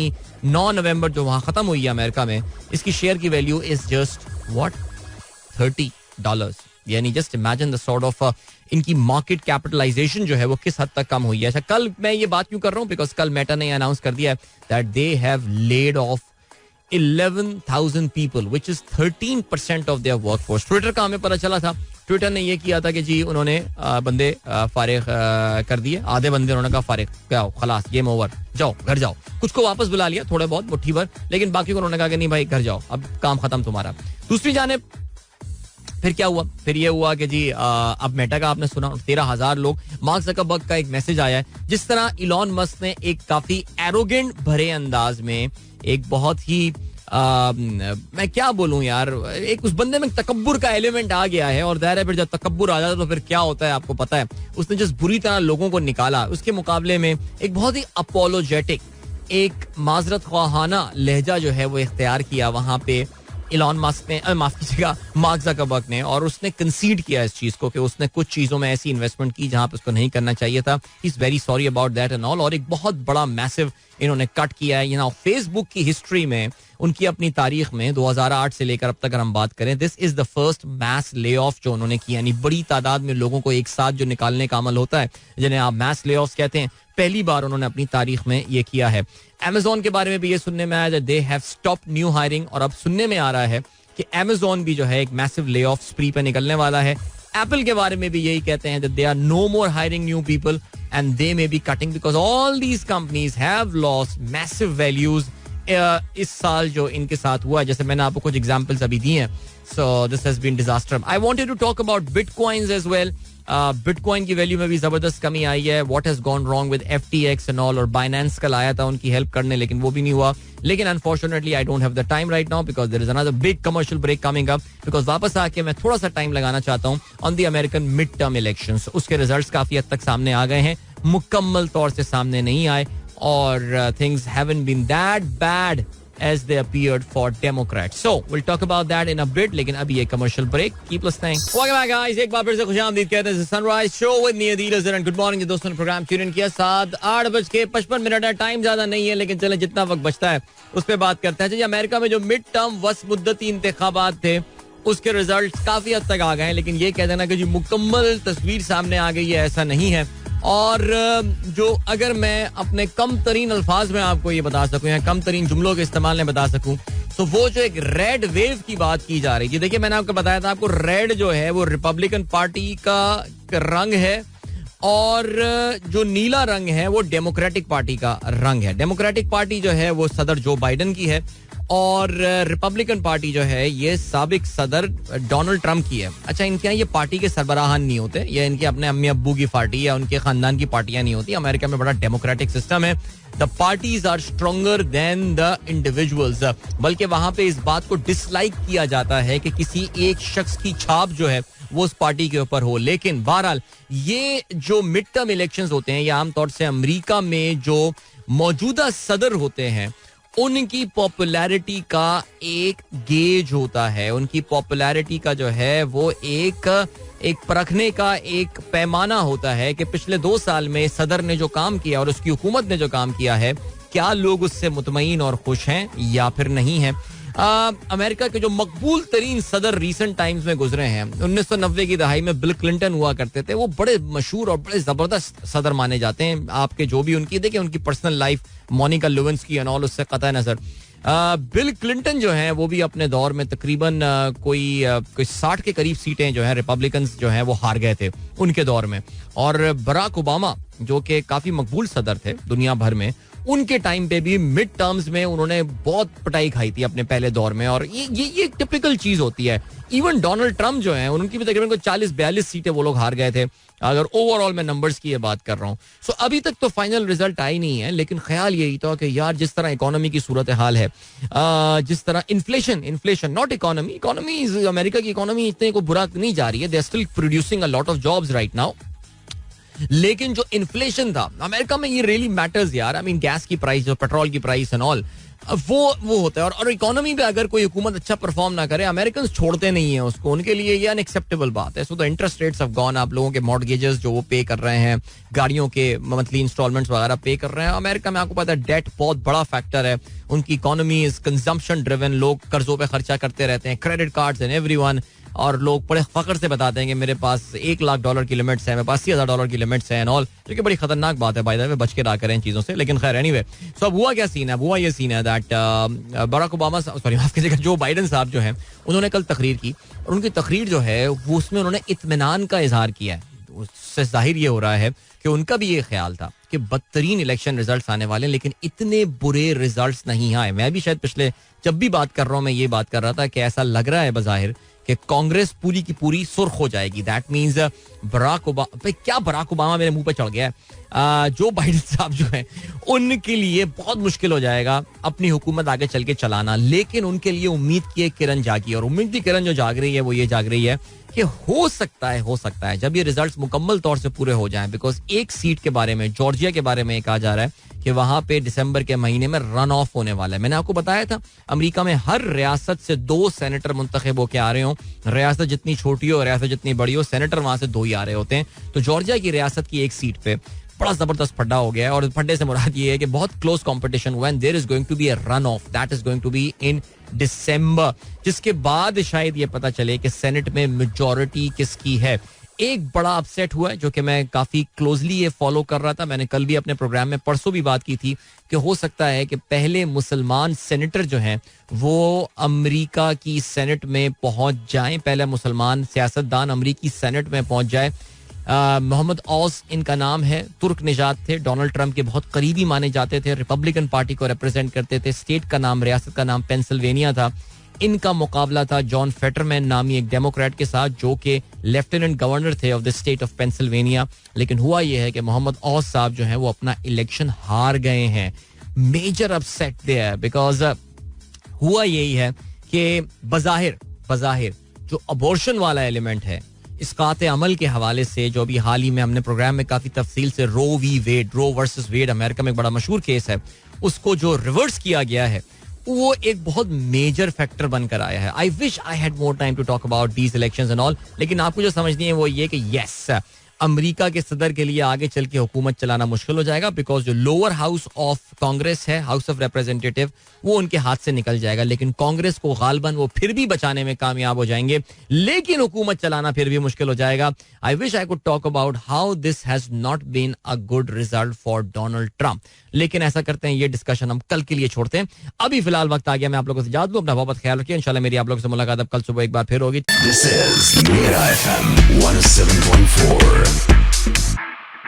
9 नवंबर जो वहां खत्म हुई है अमेरिका में, इसकी शेयर की वैल्यू इज जस्ट व्हाट $30. यानी just imagine the sort of इनकी मार्केट कैपिटलाइजेशन जो है वो किस हद तक कम हुई है. अच्छा, कल मैं ये बात क्यों कर रहा हूँ? बिकॉज कल मेटा ने अनाउंस कर दिया that they have laid off 11,000 people, which is 13% of their workforce. Twitter का हमें पता चला था, ट्विटर ने ये किया था कि जी उन्होंने बंदे फारिग कर दिए, आधे बंदे उन्होंने कहा फारिग, क्या खलास, गेम ओवर, जाओ घर जाओ. कुछ को वापस बुला लिया थोड़े बहुत मुट्ठी भर, लेकिन बाकी को उन्होंने कहा कि नहीं भाई घर जाओ, अब काम खत्म तुम्हारा. दूसरी जानिब फिर क्या हुआ, फिर ये हुआ कि जी अब मेटा का आपने सुना 13,000 लोग, मार्क ज़करबर्ग का एक मैसेज आया है, जिस तरह इलॉन मस्क ने एक काफी एरोगेंट भरे अंदाज में एक बहुत ही मैं क्या बोलूं यार, एक उस बंदे में तकब्बुर का एलिमेंट आ गया है, और ज़ाहिर है फिर जब तकब्बुर आ जाता है तो फिर क्या होता है आपको पता है, उसने जिस बुरी तरह लोगों को निकाला, उसके मुकाबले में एक बहुत ही अपोलोजेटिक, एक माजरत ख्वाहाना लहजा जो है वो इख्तियार किया वहां पे इलॉन मस्क ने, माफ कीजिएगा मार्क ज़करबर्ग ने, और उसने कंसीड किया इस चीज को कि उसने कुछ चीजों में ऐसी इन्वेस्टमेंट की जहां पे उसको नहीं करना चाहिए था. He is very sorry about that and all. और एक बहुत बड़ा मैसिव इन्होंने कट किया है. यू फेसबुक की हिस्ट्री में, उनकी अपनी तारीख में 2008 से लेकर अब तक अगर हम बात करें, this is the first mass layoff जो उन्होंने किया, यानी बड़ी तादाद में लोगों को एक साथ जो निकालने का अमल होता है, जिन्हें आप मैस ले ऑफ कहते हैं, पहली बार उन्होंने अपनी तारीख में ये किया है. Amazon के बारे में भी ये सुनने में आया, they have stopped new hiring, और अब सुनने में आ रहा है कि Amazon भी जो है एक मैसिव ले ऑफ स्प्री पे निकलने वाला है. Apple के बारे में भी यही कहते हैं that they are no more hiring new people and they may be cutting because all these companies have lost massive values. इस साल जो इनके साथ हुआ है, जैसे मैंने आपको कुछ एग्जांपल्स अभी दिए हैं, so this has been disaster. I wanted to talk about bitcoins as well. Bitcoin की वैल्यू में भी जबरदस्त कमी आई है. What has gone wrong with FTX and all, और बाइनेंस कल आया था उनकी हेल्प करने, लेकिन वो भी नहीं हुआ. लेकिन unfortunately I don't have the time right now because there is another big commercial break coming up. Because वापस आके मैं थोड़ा सा टाइम लगाना चाहता हूँ on the American mid term elections. उसके रिजल्ट्स काफी हद तक सामने आ गए हैं, मुकम्मल तौर से सामने नहीं आए, और things haven't been that bad as they appeared for Democrats. So we'll talk about that in a bit. लेकिन अभी एक commercial break. Keep listening. Welcome back guys. एक बार फिर से खुशामदीद कहते हैं Sunrise Show with me Adil Azhar and good morning. दोस्तों ने प्रोग्राम ट्यून इन किया. 7:08 है. टाइम ज्यादा नहीं है, लेकिन चले जितना वक्त बचता है उस पर बात करते हैं. जी, अमेरिका में जो मिड टर्म वसमुद्दती इंतखाबात थे, उसके रिजल्ट काफी हद तक आ गए हैं, लेकिन ये कह देना कि जी मुकम्मल तस्वीर सामने आ गई है, ऐसा नहीं है. और जो अगर मैं अपने कम तरीन अल्फाज में आपको ये बता सकूं या कम तरीन जुमलों के इस्तेमाल में बता सकूं, तो वो जो एक रेड वेव की बात की जा रही थी, देखिए मैंने आपको बताया था, आपको रेड जो है वो रिपब्लिकन पार्टी का रंग है, और जो नीला रंग है वो डेमोक्रेटिक पार्टी का रंग है. डेमोक्रेटिक पार्टी जो है वो सदर जो बाइडन की है, और रिपब्लिकन पार्टी जो है ये साबिक सदर डोनाल्ड ट्रंप की है. अच्छा, इनके यहाँ ये पार्टी के सरबराहान नहीं होते, ये इनके अपने अम्मी अब्बू की पार्टी या उनके खानदान की पार्टियां नहीं होती. अमेरिका में बड़ा डेमोक्रेटिक सिस्टम है. The parties are stronger than the individuals. बल्कि वहां पे इस बात को डिसलाइक किया जाता है कि किसी एक शख्स की छाप जो है वो उस पार्टी के ऊपर हो. लेकिन बहरहाल ये जो मिड टर्म इलेक्शंस होते हैं, ये आमतौर से अमेरिका में जो मौजूदा सदर होते हैं उनकी पॉपुलैरिटी का एक गेज होता है. उनकी पॉपुलैरिटी का जो है वो एक परखने का एक पैमाना होता है कि पिछले 2 साल में सदर ने जो काम किया और उसकी हुकूमत ने जो काम किया है, क्या लोग उससे मुतमईन और खुश हैं या फिर नहीं है. अमेरिका के जो मकबूल तरीन सदर रीसेंट टाइम्स में गुजरे हैं, 1990 की दहाई में बिल क्लिंटन हुआ करते थे. वो बड़े मशहूर और बड़े जबरदस्त सदर माने जाते हैं. आपके जो भी उनकी देखिए उनकी personal life, Monica Lewinsky and all, उससे कतई नजर. बिल क्लिंटन जो हैं वो भी अपने दौर में तकरीबन कोई 60 के करीब सीटें जो हैं रिपब्लिकन्स जो हैं वो हार गए थे उनके दौर में. और बराक ओबामा जो कि काफी मकबूल सदर थे दुनिया भर में, उनके टाइम पे भी मिड टर्म्स में उन्होंने बहुत पिटाई खाई थी अपने पहले दौर में. और ये टिपिकल चीज होती है. इवन डोनाल्ड ट्रंप जो है उनकी भी तकरीबन 40-42 सीटें वो लोग हार गए थे, अगर ओवरऑल मैं नंबर्स की ये बात कर रहा हूँ. सो अभी तक तो फाइनल रिजल्ट आई नहीं है, लेकिन ख्याल यही था कि यार जिस तरह इकोनॉमी की सूरत हाल है, जिस तरह इन्फ्लेशन नॉट इकोनॉमी, अमेरिका की इकोनॉमी इतने को बुरा नहीं जा रही है, they are still producing a lot of jobs right now. लेकिन जो इन्फ्लेशन था अमेरिका में, ये रियली मैटर्स यार. आई मीन गैस की प्राइस, जो पेट्रोल की प्राइस एंड ऑल, वो होता है. और इकोनॉमी पे अगर कोई हुकूमत अच्छा परफॉर्म ना करे, अमेरिकन छोड़ते नहीं है उसको, उनके लिए ये अनएक्सेप्टेबल बात है. So the interest rates have gone up. लोगों के मॉर्गेजेस जो वो पे कर रहे हैं, गाड़ियों के मंथली इंस्टॉलमेंट्स वगैरह पे कर रहे हैं. अमेरिका में आपको पता है डेट बहुत बड़ा फैक्टर है. उनकी इकोनॉमी इज कंजम्पशन ड्रिवन. लोग कर्जों पे खर्चा करते रहते हैं, क्रेडिट कार्ड्स एंड एवरीवन. और लोग बड़े फख्र से बताते हैं कि मेरे पास $1 लाख की लिमिट्स है, मेरे पास $80,000 की लिमिट्स है एंड ऑल, जो कि बड़ी खतरनाक बात है. बाय द वे बच के रहा करें इन चीजों से. लेकिन खैर एनीवे, सो अब हुआ क्या सीन है? हुआ ये सीन है दैट बराक ओबामा, सॉरी माफ कीजिएगा, जो बाइडन साहब जो हैं उन्होंने कल तकरीर की, और उनकी तकरीर जो है वो उसमें उन्होंने इत्मीनान का इजहार किया है. उससे जाहिर ये हो रहा है कि उनका भी ये ख्याल था कि बदतरीन इलेक्शन रिजल्ट्स आने वाले हैं, लेकिन इतने बुरे रिजल्ट्स नहीं आए. मैं भी शायद पिछले जब भी बात कर रहा हूँ मैं ये बात कर रहा था कि ऐसा लग रहा है बज़ाहिर कि कांग्रेस पूरी की पूरी सुर्ख हो जाएगी. दैट मीन्स बराक ओबामा मेरे मुंह पे चढ़ गया है. जो बाइडन साहब जो हैं उनके लिए बहुत मुश्किल हो जाएगा अपनी हुकूमत आगे चल के चलाना. लेकिन उनके लिए उम्मीद की एक किरण जागी, और उम्मीद की किरण जो जाग रही है वो ये जाग रही है कि हो सकता है जब ये रिजल्ट्स मुकम्मल तौर से पूरे हो जाएं. बिकॉज एक सीट के बारे में, जॉर्जिया के बारे में कहा जा रहा है कि वहां पे दिसंबर के महीने में रन ऑफ होने वाला है. मैंने आपको बताया था अमेरिका में हर रियासत से 2 सेनेटर मुंतखब होकर आ रहे हो. रियासत जितनी छोटी हो, रियासत जितनी बड़ी हो, सेनेटर वहां से 2 ही आ रहे होते हैं. तो जॉर्जिया की रियासत की एक सीट पे बड़ा जबरदस्त फड्डा हो गया है, और फड्डे से मुराद ये है कि बहुत क्लोज कंपटीशन हुआ है. There is going to be a run off, that is going to be in December, जिसके बाद शायद ये पता चले कि सेनेट में मेजॉरिटी किसकी है. एक बड़ा अपसेट हुआ है जो कि मैं काफी क्लोजली ये फॉलो कर रहा था. मैंने कल भी अपने प्रोग्राम में, परसों भी बात की थी कि हो सकता है कि पहले मुसलमान सेनेटर जो हैं वो अमेरिका की सेनेट में पहुंच जाएं, पहले मुसलमान सियासतदान अमेरिकी सेनेट में पहुंच जाए. मोहम्मद औस इनका नाम है, तुर्क निजात थे, डोनाल्ड ट्रंप के बहुत करीबी माने जाते थे, रिपब्लिकन पार्टी को रिप्रेजेंट करते थे. स्टेट का नाम, रियासत का नाम पेंसिल्वेनिया था. इनका मुकाबला था जॉन फेटरमैन नामी एक डेमोक्रेट के साथ जो कि लेफ्टिनेंट गवर्नर थे of the state of Pennsylvania. लेकिन हुआ यह है कि मोहम्मद औस साहब जो हैं वो अपना इलेक्शन हार गए हैं. मेजर अपसेट देयर बिकॉज हुआ यही है कि बज़ाहिर जो अबॉर्शन वाला एलिमेंट है, इसकात अमल के हवाले से, जो अभी हाल ही में हमने प्रोग्राम में काफी तफसील से रो वर्सेस वेड, अमेरिका में एक बड़ा मशहूर केस है, उसको जो रिवर्स किया गया है, वो एक बहुत मेजर फैक्टर बनकर आया है. I wish I had more time to talk about these elections and all. लेकिन आपको जो समझनी है वो ये कि यस, अमेरिका के सदर के लिए आगे चल के हुकूमत चलाना मुश्किल हो जाएगा. बिकॉज जो लोअर हाउस ऑफ कांग्रेस है, हाउस ऑफ रिप्रेजेंटेटिव, वो उनके हाथ से निकल जाएगा. लेकिन कांग्रेस को गालबन वो फिर भी बचाने में कामयाब हो जाएंगे, लेकिन हुकूमत चलाना फिर भी मुश्किल हो जाएगा. I wish I could talk about how this has not been a good result for Donald Trump. लेकिन ऐसा करते हैं, ये डिस्कशन हम कल के लिए छोड़ते हैं. अभी फिलहाल वक्त आ गया, मैं आप लोगों से इजाजत दूं. अपना बहुत ख्याल रखिए. इंशाल्लाह मेरी आप लोगों से मुलाकात अब कल सुबह एक बार फिर होगी. This is Mira FM 107.4.